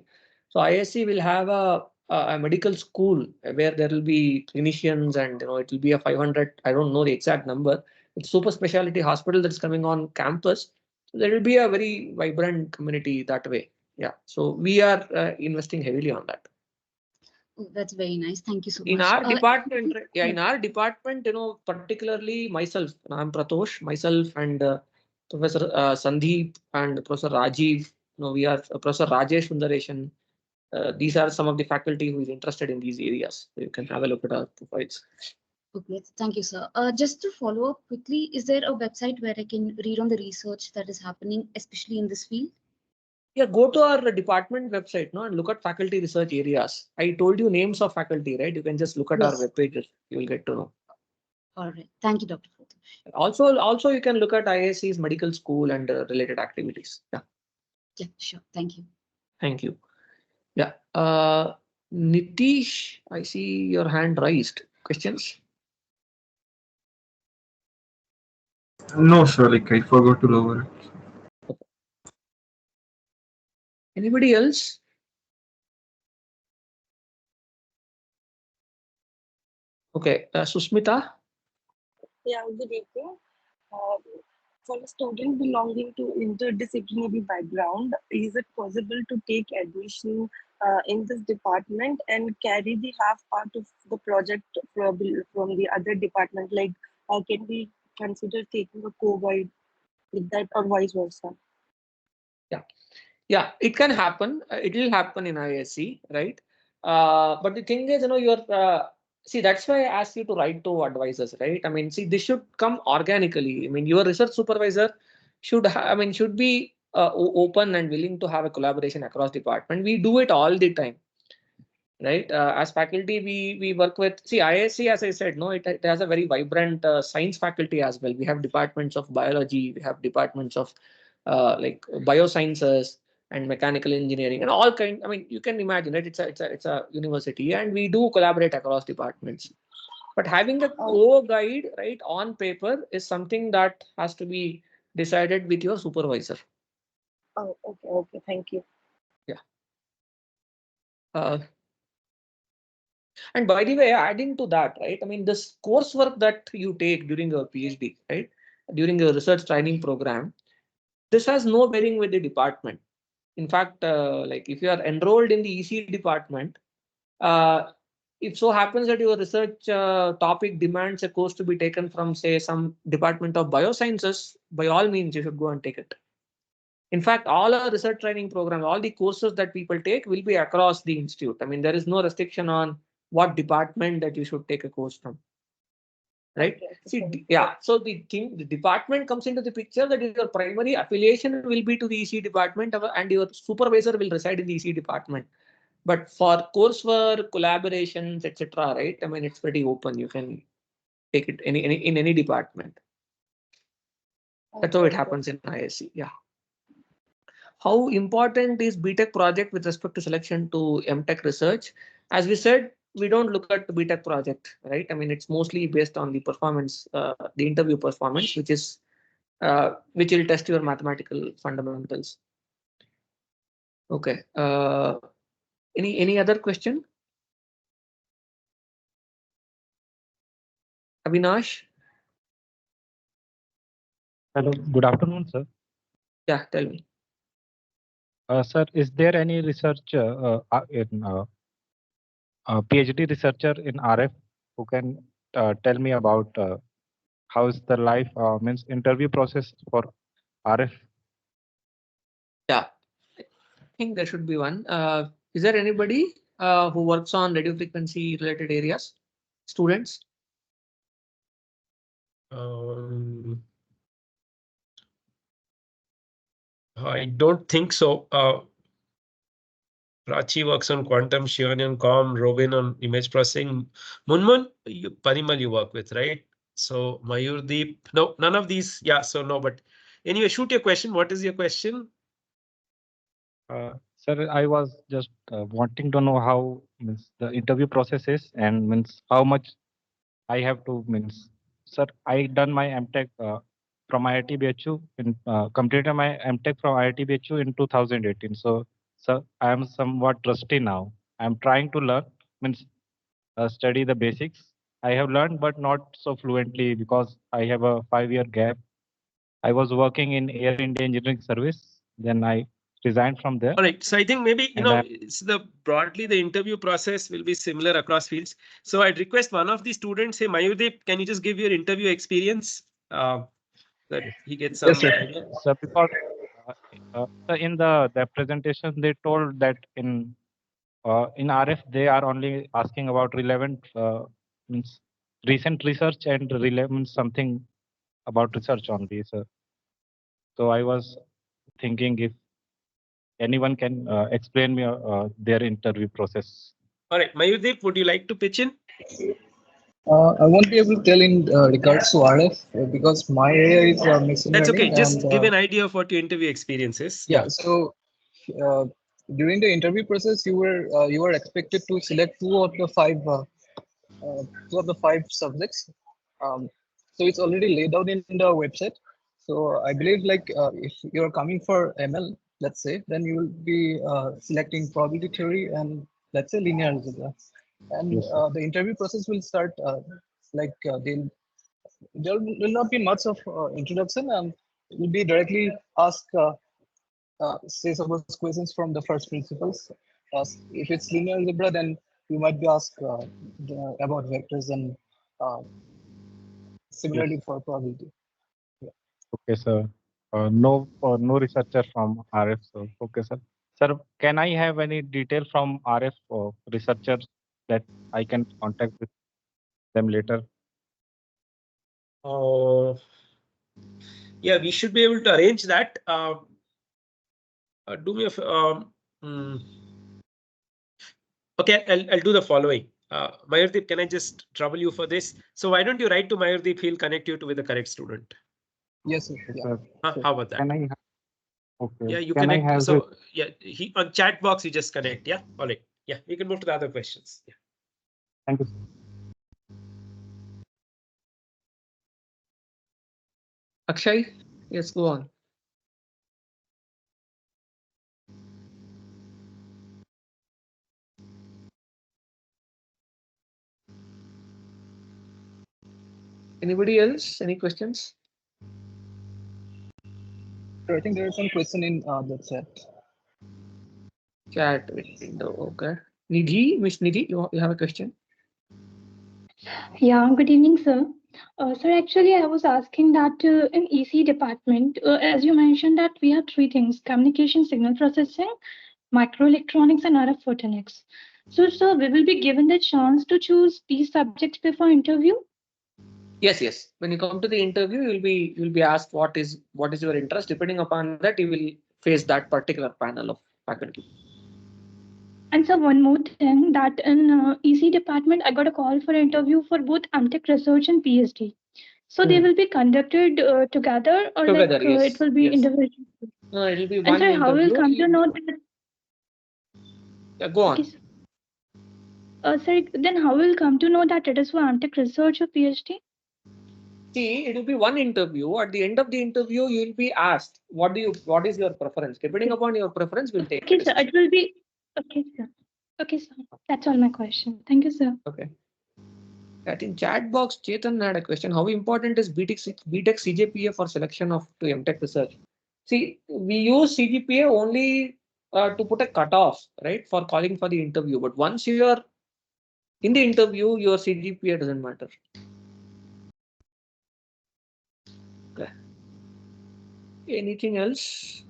Speaker 1: So ISC will have a medical school where there will be clinicians, and it will be a 500. I don't know the exact number. It's super specialty hospital that's coming on campus. So there will be a very vibrant community that way. Yeah. So we are investing heavily on that.
Speaker 13: Oh, that's very nice. Thank you so
Speaker 1: In
Speaker 13: much.
Speaker 1: our department, yeah,
Speaker 13: Yeah.
Speaker 1: in our department, particularly myself, I'm Pratosh, myself, and Professor Sandeep and Professor Rajiv. We are Professor Rajesh Sundareshan. These are some of the faculty who is interested in these areas. So you can have a look at our profiles.
Speaker 13: Okay, thank you, sir. Just to follow up quickly, is there a website where I can read on the research that is happening, especially in this field?
Speaker 1: Yeah, go to our department website, and look at faculty research areas. I told you names of faculty, right? You can just look at our
Speaker 13: Yes.
Speaker 1: web pages. You will get to know.
Speaker 13: All right. Thank you, Dr. Foto.
Speaker 1: Also, you can look at ISC's medical school and related activities. Yeah.
Speaker 13: Yeah, sure. Thank you.
Speaker 1: Thank you. Yeah. Nitish, I see your hand raised. Questions?
Speaker 14: No, sir. Like I forgot to lower it.
Speaker 1: Anybody else? Okay. Susmita?
Speaker 15: Yeah, good evening. Uh, for a student belonging to interdisciplinary background, is it possible to take admission in this department and carry the half part of the project from the other department? Like, can we consider taking a co-guide with that or vice versa?
Speaker 1: Yeah. Yeah, it can happen. It will happen in ISC, right? But the thing is, you're see, that's why I asked you to write to advisors, right? I mean, see, this should come organically. I mean, your research supervisor should be open and willing to have a collaboration across department. We do it all the time, right? As faculty, we work with, see, ISC, as I said, no, it has a very vibrant science faculty as well. We have departments of biology, we have departments of like biosciences and mechanical engineering and all kind. I mean, you can imagine it. It's a university, and we do collaborate across departments. But having a co-guide, right, on paper is something that has to be decided with your supervisor.
Speaker 15: Oh, okay, okay, thank you.
Speaker 1: Yeah. And by the way, adding to that, right? I mean, this coursework that you take during your PhD, right? During your research training program, this has no bearing with the department. In fact, like if you are enrolled in the EC department, uh, if so happens that your research topic demands a course to be taken from, say, some department of biosciences, by all means, you should go and take it. In fact, all our research training programs, all the courses that people take will be across the institute. I mean, there is no restriction on what department that you should take a course from. Right?
Speaker 15: Okay,
Speaker 1: See, yeah. So the department comes into the picture, that your primary affiliation will be to the EC department, and your supervisor will reside in the EC department. But for coursework, collaborations, etc., right? I mean, it's pretty open. You can take it in any department. That's how it happens in ISC. Yeah. How important is BTech project with respect to selection to MTech research? As we said, we don't look at the BTech project, right? I mean, it's mostly based on the performance, the interview performance, which will test your mathematical fundamentals. Okay. Any other question? Avinash?
Speaker 16: Hello, good afternoon, sir.
Speaker 1: Yeah, tell me.
Speaker 16: Sir, is there any research in PhD researcher in RF who can tell me about how is the life means interview process for RF?
Speaker 1: Yeah, I think there should be one. Is there anybody who works on radio frequency related areas? Students?
Speaker 5: I don't think so. Prachi works on quantum, Shivan on com, Robin on image processing. Munmun, Parimal you work with, right? So Mayurdeep, no, none of these. Yeah, so no, but anyway, shoot your question. What is your question?
Speaker 16: Sir, I was just wanting to know how means the interview process is and means how much I have to means. Sir, I done my MTech from IIT BHU in completed my MTech from IIT BHU in 2018. So I am somewhat rusty now. I'm trying to learn, means study the basics. I have learned, but not so fluently because I have a 5-year gap. I was working in Air India Engineering Service. Then I resigned from there.
Speaker 5: All right. So I think maybe,
Speaker 16: And
Speaker 5: it's broadly the interview process will be similar across fields. So I'd request one of the students, say, Mayurdeep, can you just give your interview experience? That he gets some
Speaker 16: Yes, sir.
Speaker 5: idea.
Speaker 16: So because so in the presentation they told that in RF they are only asking about relevant means recent research and relevant something about research only. So I was thinking if anyone can explain me their interview process.
Speaker 5: All right, Mayurdeep, would you like to pitch in?
Speaker 6: I won't be able to tell in regards to RF because my area is machine
Speaker 5: That's okay.
Speaker 6: learning
Speaker 5: Just
Speaker 6: and
Speaker 5: give an idea of what your interview experience is.
Speaker 6: yeah. So uh, during the interview process, you were expected to select two of the five subjects. Um, so it's already laid out in the website. So I believe like if you're coming for ML, let's say, then you will be selecting probability theory and let's say linear algebra. And
Speaker 16: Yes, sir.
Speaker 6: the interview process will start there will not be much of introduction and it will be directly ask say suppose questions from the first principles. If it's linear algebra, then you might be asked about vectors and uh,
Speaker 16: Yes.
Speaker 6: similarly for probability. Yeah.
Speaker 16: Okay, sir. No researcher from RF. So okay, sir. Sir, can I have any detail from RF or researchers that I can contact with them later?
Speaker 5: Yeah, we should be able to arrange that. Do me a okay, I'll do the following. Mayurdeep, can I just trouble you for this? So why don't you write to Mayurdeep? He'll connect you with the correct student.
Speaker 6: Yes, sir.
Speaker 16: Yes,
Speaker 6: Yeah.
Speaker 16: sir.
Speaker 6: Sure.
Speaker 5: How about that?
Speaker 16: Can I? Okay.
Speaker 5: Yeah, you
Speaker 16: Can I
Speaker 5: connect.
Speaker 16: have
Speaker 5: So yeah, he on chat box you just connect. Yeah, all right. Yeah, we can move to the other questions. Yeah.
Speaker 16: Thank you.
Speaker 1: Akshay, yes, go on. Anybody else? Any questions?
Speaker 6: So I think there is some question in the chat.
Speaker 1: Chat window. Okay. Nidhi, Miss Nidhi, you have a question?
Speaker 17: Yeah, good evening, sir. Sir, actually, I was asking that in EC department, as you mentioned that we have three things: communication, signal processing, microelectronics, and RF photonics. So, sir, we will be given the chance to choose these subjects before interview.
Speaker 1: Yes, yes. When you come to the interview, you'll be asked what is your interest. Depending upon that, you will face that particular panel of faculty.
Speaker 17: And sir, one more thing that in EC department, I got a call for interview for both MTech research and PhD. So they will be conducted together, or
Speaker 1: Together,
Speaker 17: like
Speaker 1: yes.
Speaker 17: it will be
Speaker 1: Yes.
Speaker 17: individual.
Speaker 1: No, it will be
Speaker 17: And
Speaker 1: one
Speaker 17: sir, how will
Speaker 1: interview.
Speaker 17: come to know that?
Speaker 1: Yeah, go on.
Speaker 17: Okay, sir. Sir, then how will come to know that it is for MTech research or PhD?
Speaker 1: See, it will be one interview. At the end of the interview, you will be asked what is your preference. Depending upon your preference, we'll take the
Speaker 17: Okay, sir.
Speaker 1: decision.
Speaker 17: It will be okay, sir. Okay, sir. That's all my question. Thank you, sir.
Speaker 1: Okay. That in chat box, Chetan had a question. How important is BTech CGPA for selection of to MTech research? See, we use CGPA only to put a cutoff, right, for calling for the interview. But once you are in the interview, your CGPA doesn't matter. Okay. Anything else?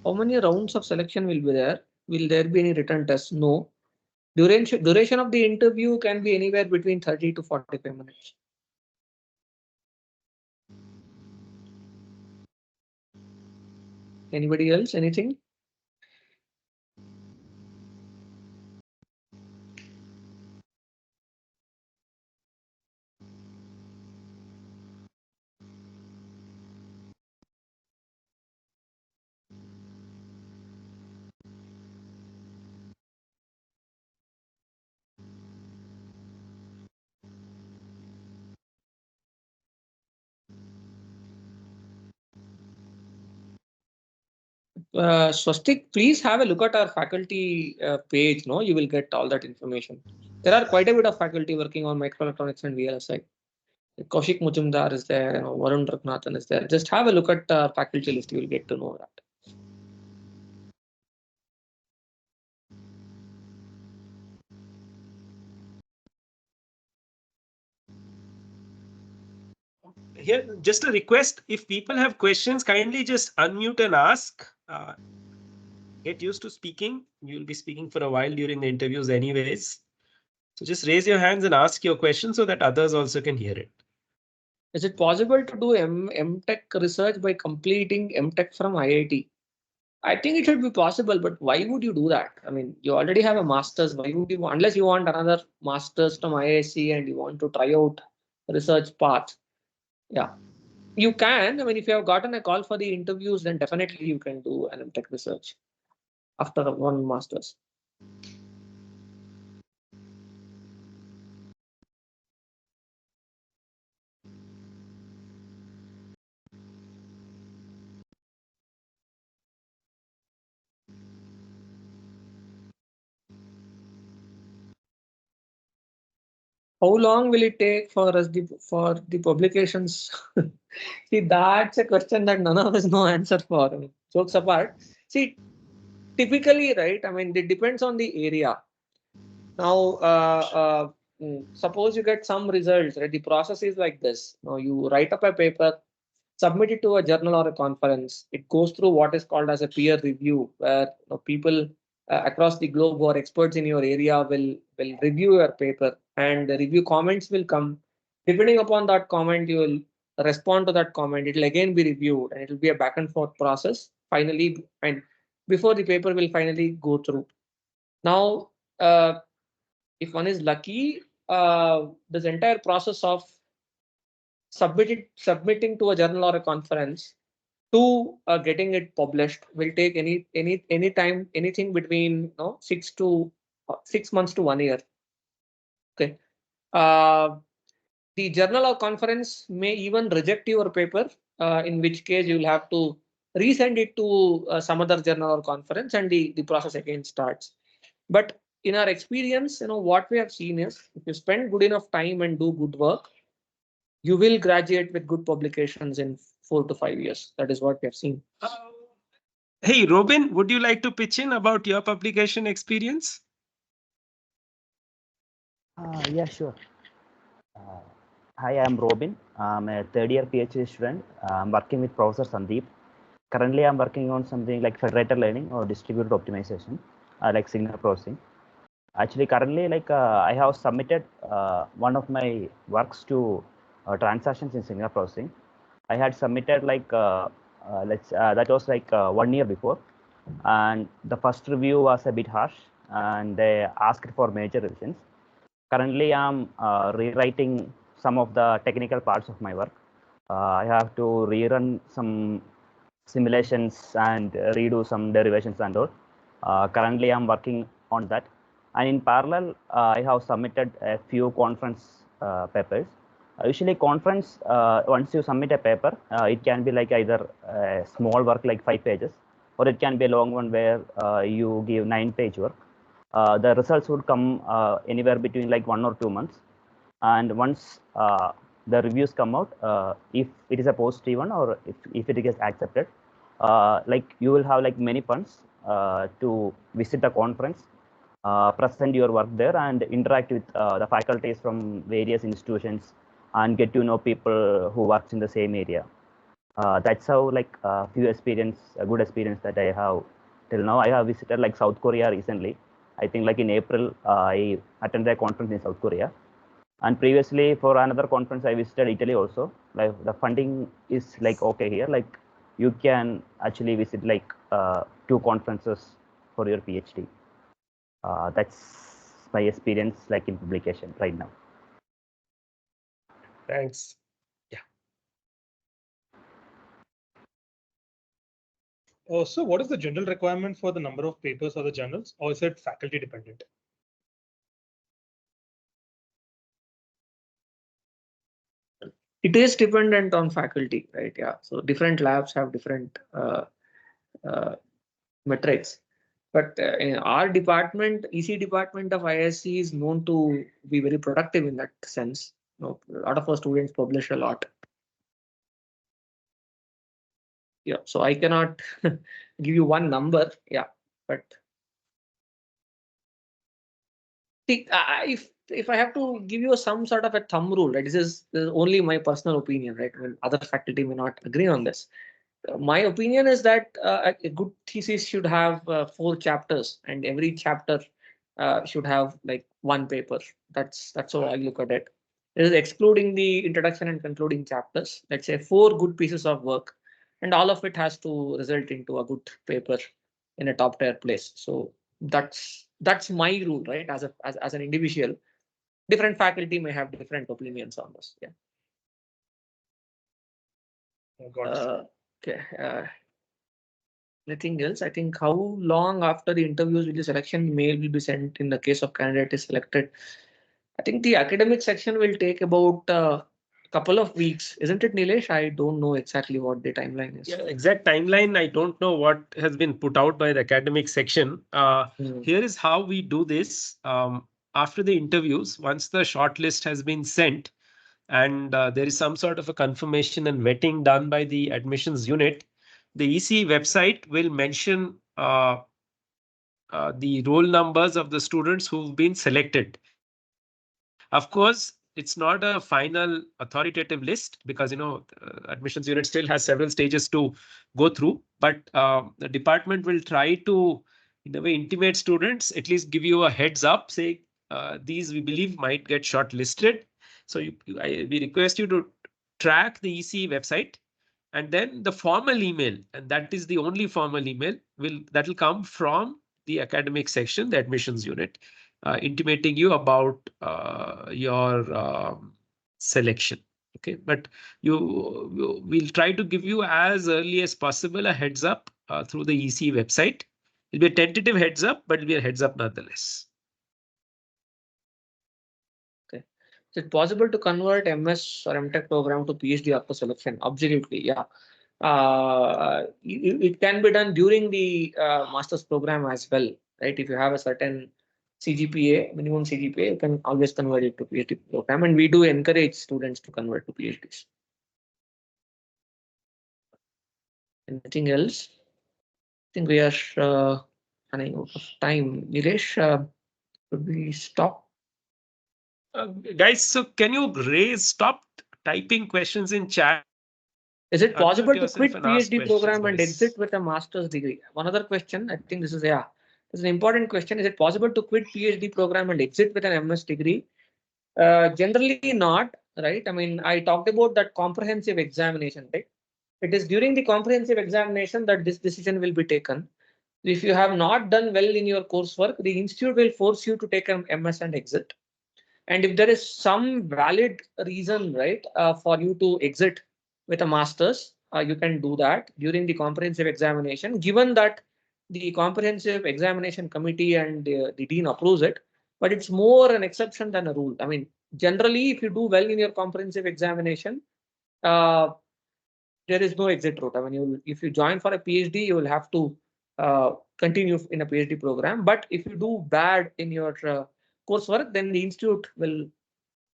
Speaker 1: How many rounds of selection will be there? Will there be any written test? No. Duration of the interview can be anywhere between 30 to 45 minutes. Anybody else? Anything? Swastik, please have a look at our faculty page. No, you will get all that information. There are quite a bit of faculty working on microelectronics and VLSI. Kaushik Mujumdar is there, Varun Raghunathan is there. Just have a look at faculty list. You will get to know that.
Speaker 5: Here, just a request, if people have questions, kindly just unmute and ask. Get used to speaking. You'll be speaking for a while during the interviews anyways. So just raise your hands and ask your question so that others also can hear it.
Speaker 1: Is it possible to do MTech research by completing MTech from IIT? I think it should be possible, but why would you do that? I mean, you already have a master's. Why would you, unless you want another master's from IISc and you want to try out research path? Yeah, you can. I mean, if you have gotten a call for the interviews, then definitely you can do an MTech research after one master's. How long will it take for us for the publications? See, that's a question that none of us know answer for. I mean, jokes apart. See, typically, right? I mean, it depends on the area. Now, suppose you get some results, right? The process is like this. Now, you write up a paper, submit it to a journal or a conference. It goes through what is called as a peer review, where people across the globe who are experts in your area will review your paper, and the review comments will come. Depending upon that comment, you will respond to that comment. It will again be reviewed, and it will be a back and forth process. Finally, and before the paper will finally go through. Now, if one is lucky, this entire process of submitting to a journal or a conference to getting it published will take any time, anything between 6 months to 1 year. Okay. The journal or conference may even reject your paper, in which case you will have to resend it to some other journal or conference, and the process again starts. But in our experience, what we have seen is if you spend good enough time and do good work, you will graduate with good publications in 4 to 5 years. That is what we have seen.
Speaker 5: Hey, Robin, would you like to pitch in about your publication experience?
Speaker 18: Yeah, sure. Hi, I'm Robin. I'm a third year PhD student. I'm working with Professor Sandeep. Currently, I'm working on something like federated learning or distributed optimization, like signal processing. Actually, currently, I have submitted one of my works to transactions in signal processing. I had submitted that was 1 year before, and the first review was a bit harsh, and they asked for major revisions. Currently, I'm rewriting some of the technical parts of my work. I have to rerun some simulations and redo some derivations and all. Currently, I'm working on that. And in parallel, I have submitted a few conference papers. Usually conference, once you submit a paper, it can be like either a small work like 5 pages, or it can be a long one where you give 9-page work. The results would come anywhere between like 1 or 2 months. And once the reviews come out, if it is a positive one or if it gets accepted, you will have like many funds to visit the conference, present your work there, and interact with the faculties from various institutions and get to know people who works in the same area. That's how a good experience that I have till now. I have visited like South Korea recently. I think like in April, I attended a conference in South Korea. And previously for another conference, I visited Italy also. Like the funding is like okay here. Like you can actually visit like 2 conferences for your PhD. That's my experience like in publication right now.
Speaker 5: Thanks.
Speaker 3: So what is the general requirement for the number of papers or the journals, or is it faculty dependent?
Speaker 1: It is dependent on faculty, right? Yeah. So different labs have different metrics. But in our department, EC department of ISC is known to be very productive in that sense. A lot of our students publish a lot. Yeah, so I cannot give you one number. Yeah, but see, if I have to give you some sort of a thumb rule, right, this is only my personal opinion, right? I mean, other faculty may not agree on this. My opinion is that a good thesis should have 4 chapters, and every chapter should have like one paper. That's how I look at it. This is excluding the introduction and concluding chapters. Let's say 4 good pieces of work, and all of it has to result into a good paper in a top tier place. So that's my rule, right? As an individual, different faculty may have different opinions on this. Yeah. Okay. Anything else? I think how long after the interviews will the selection mail will be sent in the case of candidate is selected? I think the academic section will take about a couple of weeks, isn't it, Nilesh? I don't know exactly what the timeline is.
Speaker 5: Yeah, exact timeline. I don't know what has been put out by the academic section. Here is how we do this. After the interviews, once the shortlist has been sent, and there is some sort of a confirmation and vetting done by the admissions unit, the EC website will mention the roll numbers of the students who've been selected. Of course, it's not a final authoritative list because admissions unit still has several stages to go through. But the department will try to, in a way, intimate students, at least give you a heads up, say these we believe might get shortlisted. So we request you to track the EC website, and then the formal email, and that is the only formal email that will come from the academic section, the admissions unit, intimating you about your selection. Okay, but we'll try to give you as early as possible a heads up through the EC website. It'll be a tentative heads up, but it'll be a heads up nonetheless.
Speaker 1: Okay. Is it possible to convert MS or MTech program to PhD after selection? Absolutely, yeah. It can be done during the master's program as well, right? If you have a certain CGPA, minimum CGPA, you can always convert it to PhD program, and we do encourage students to convert to PhDs. Anything else? I think we are running out of time. Nilesh, should we stop?
Speaker 5: Guys, so can you stop typing questions in chat?
Speaker 1: Is it possible to quit PhD program and
Speaker 5: guys.
Speaker 1: exit with a master's degree? One other question, I think this is an important question. Is it possible to quit PhD program and exit with an MS degree? Generally not, right? I mean, I talked about that comprehensive examination, right? It is during the comprehensive examination that this decision will be taken. If you have not done well in your coursework, the institute will force you to take an MS and exit. And if there is some valid reason, right, for you to exit with a master's, you can do that during the comprehensive examination, given that the comprehensive examination committee and the dean approves it. But it's more an exception than a rule. I mean, generally, if you do well in your comprehensive examination, there is no exit route. I mean, if you join for a PhD, you will have to continue in a PhD program. But if you do bad in your coursework, then the institute will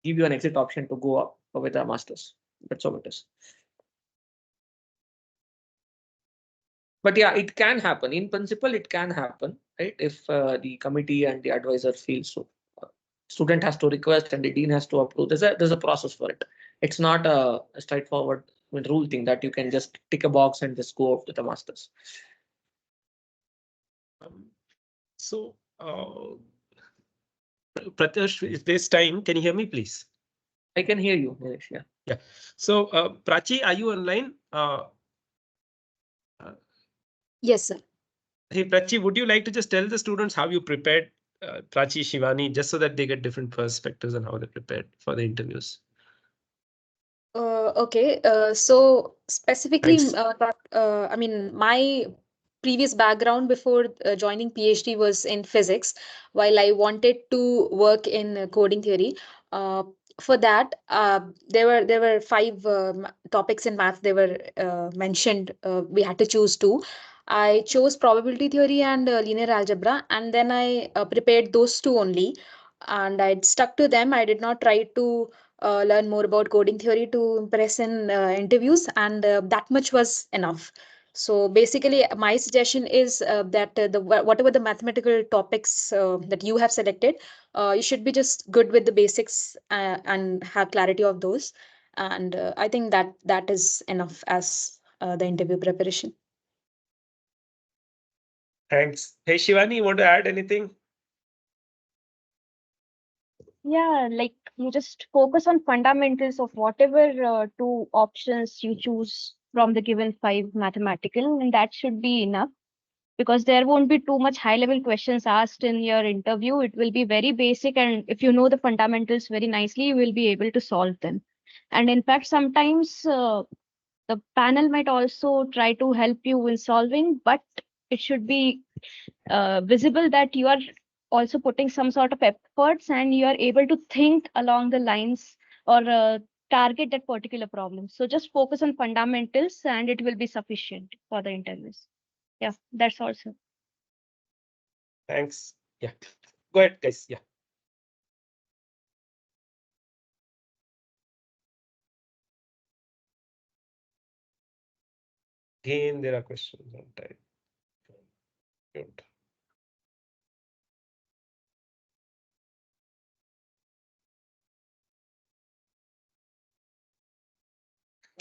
Speaker 1: give you an exit option to go up with a master's. That's all it is. But yeah, it can happen. In principle, it can happen, right? If the committee and the advisor feel so. Student has to request and the dean has to approve. There's a process for it. It's not a straightforward rule thing that you can just tick a box and just go up with a master's.
Speaker 5: So, Pratyash, if there's time, can you hear me, please?
Speaker 1: I can hear you, Nilesh. Yeah.
Speaker 5: Yeah. So, Prachi, are you online?
Speaker 7: Yes, sir.
Speaker 5: Hey, Prachi, would you like to just tell the students how you prepared, Prachi, Shivani, just so that they get different perspectives on how they prepared for the interviews?
Speaker 7: Okay. So specifically,
Speaker 5: Thanks.
Speaker 7: I mean, my previous background before joining PhD was in physics, while I wanted to work in coding theory. Uh, for that, there were 5 topics in math. They were mentioned. We had to choose 2. I chose probability theory and linear algebra, and then I prepared those two only, and I stuck to them. I did not try to learn more about coding theory to impress in interviews, and that much was enough. So basically, my suggestion is that whatever the mathematical topics that you have selected, you should be just good with the basics and have clarity of those. And I think that is enough as the interview preparation.
Speaker 5: Thanks. Hey, Shivani, you want to add anything?
Speaker 19: Yeah, like you just focus on fundamentals of whatever two options you choose from the given five mathematical, and that should be enough because there won't be too much high level questions asked in your interview. It will be very basic, and if you know the fundamentals very nicely, you will be able to solve them. And in fact, sometimes the panel might also try to help you in solving, but it should be visible that you are also putting some sort of efforts and you are able to think along the lines or target that particular problem. So just focus on fundamentals and it will be sufficient for the interviews. Yeah, that's also.
Speaker 5: Thanks. Yeah. Go ahead, guys. Yeah. Again, there are questions on time. Good.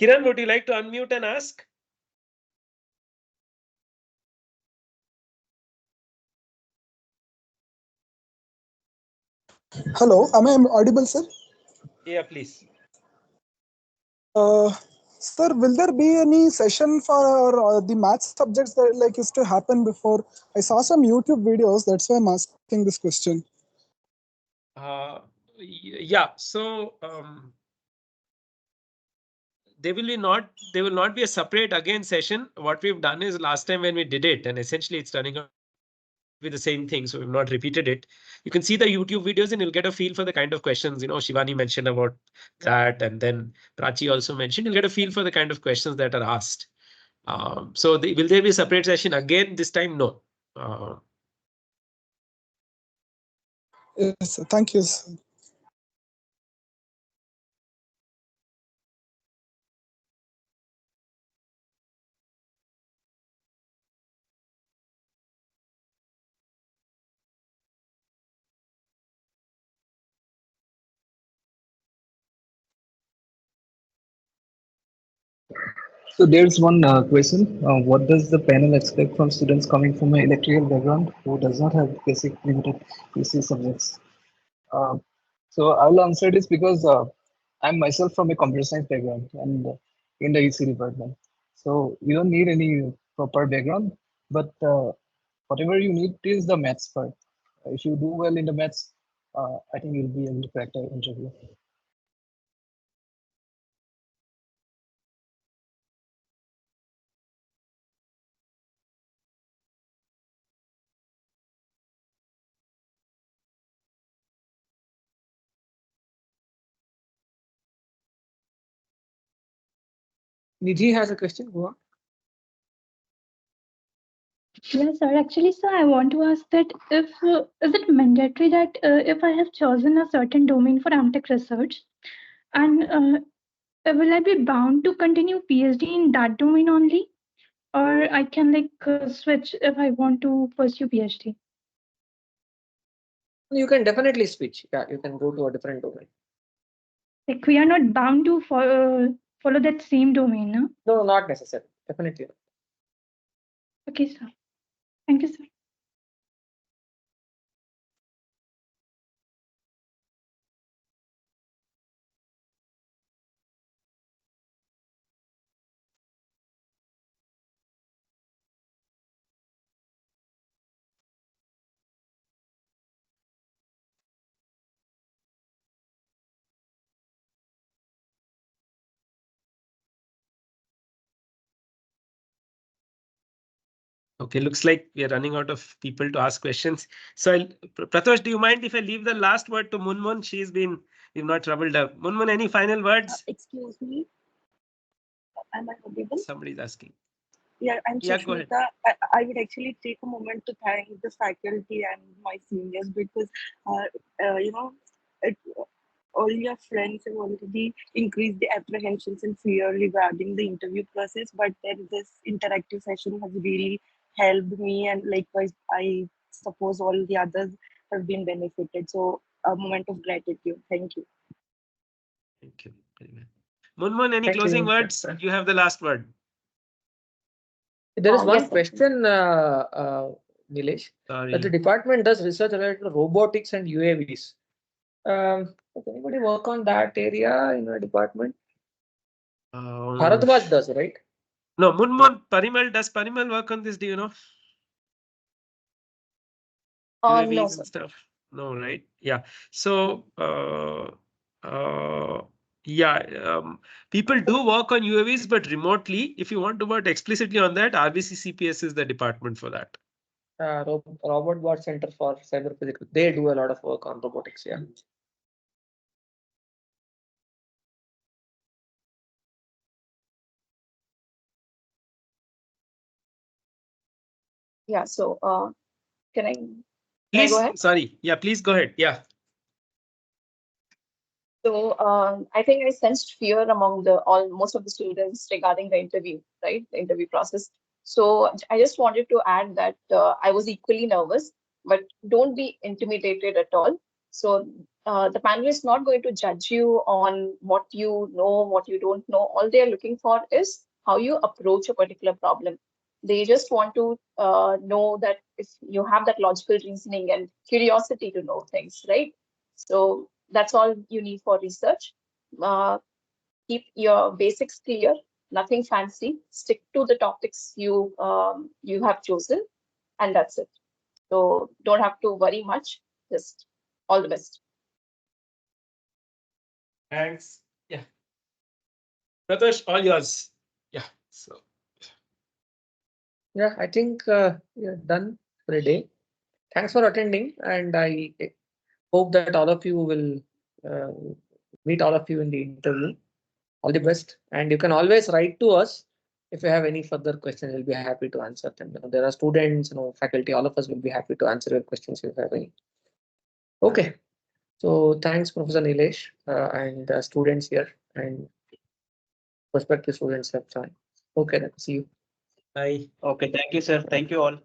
Speaker 5: Kiran, would you like to unmute and ask?
Speaker 20: Hello, am I audible, sir?
Speaker 5: Yeah, please.
Speaker 20: Sir, will there be any session for the math subjects that like used to happen before? I saw some YouTube videos, that's why I'm asking this question.
Speaker 5: Yeah, so there will not be a separate again session. What we've done is last time when we did it, and essentially it's turning out with the same thing, so we've not repeated it. You can see the YouTube videos and you'll get a feel for the kind of questions. Shivani mentioned about that, and then Prachi also mentioned. You'll get a feel for the kind of questions that are asked. So will there be a separate session again this time? No.
Speaker 20: Yes, sir. Thank you, sir.
Speaker 6: So there's one question. What does the panel expect from students coming from an electrical background who does not have basic limited PC subjects? Uh, so I'll answer this because I'm myself from a computer science background and in the EC department. So you don't need any proper background, but whatever you need is the maths part. If you do well in the maths, I think you'll be able to crack the interview.
Speaker 1: Nidhi has a question. Go on.
Speaker 17: Yes, sir. Actually, sir, I want to ask that if is it mandatory that if I have chosen a certain domain for AmTech research, and will I be bound to continue PhD in that domain only, or I can switch if I want to pursue PhD?
Speaker 1: You can definitely switch. Yeah, you can go to a different domain.
Speaker 17: Like we are not bound to follow that same domain, no?
Speaker 1: No, not necessary. Definitely.
Speaker 17: Okay, sir. Thank you, sir.
Speaker 5: Okay, looks like we are running out of people to ask questions. So, Pratosh, do you mind if I leave the last word to Munmun? We've not troubled her. Munmun, any final words?
Speaker 15: Excuse me. Am I audible?
Speaker 5: Somebody's asking.
Speaker 15: Yeah, I'm
Speaker 5: Yeah, go ahead.
Speaker 15: Sushmita. I would actually take a moment to thank the faculty and my seniors because, you know, it, all your friends have already increased the apprehensions and fear regarding the interview process. But then this interactive session has really helped me, and likewise, I suppose all the others have been benefited. So, a moment of gratitude. Thank you.
Speaker 5: Thank you very much. Munmun, any
Speaker 1: Thank
Speaker 5: closing
Speaker 1: you.
Speaker 5: words? You have the last word.
Speaker 1: There is one
Speaker 2: Yes, sir.
Speaker 1: question, Nilesh, that the
Speaker 5: Sorry.
Speaker 1: department does research related to robotics and UAVs. Does anybody work on that area in your department? Bharatwaj does, right?
Speaker 5: No, Munmun, Parimal, does Parimal work on this? Do you know?
Speaker 2: No,
Speaker 5: UAVs
Speaker 2: sir.
Speaker 5: and stuff? No, right? Yeah. So, yeah, people do work on UAVs, but remotely. If you want to work explicitly on that, RBC CPS is the department for that.
Speaker 1: Robot Bot Center for Cyber Physics. They do a lot of work on robotics. Yeah.
Speaker 2: Yeah. So, can I go
Speaker 5: Please,
Speaker 2: ahead?
Speaker 5: sorry. Yeah, please go ahead. Yeah.
Speaker 2: So I think I sensed fear among most of the students regarding the interview, right? The interview process. So I just wanted to add that I was equally nervous, but don't be intimidated at all. So the panel is not going to judge you on what you know, what you don't know. All they are looking for is how you approach a particular problem. They just want to know that if you have that logical reasoning and curiosity to know things, right? So that's all you need for research. Uh, keep your basics clear, nothing fancy. Stick to the topics you have chosen, and that's it. So don't have to worry much. Just all the best.
Speaker 5: Thanks. Yeah. Pratosh, all yours. Yeah. So.
Speaker 1: Yeah, I think we're done for the day. Thanks for attending, and I hope that all of you will uh, meet all of you in the interview. All the best, and you can always write to us if you have any further questions. We'll be happy to answer them. There are students, faculty, all of us will be happy to answer your questions if you have any. Okay, so thanks, Professor Nilesh, and students here and prospective students have joined. Okay, then see you.
Speaker 5: Bye.
Speaker 18: Okay, thank you, sir. Thank you all.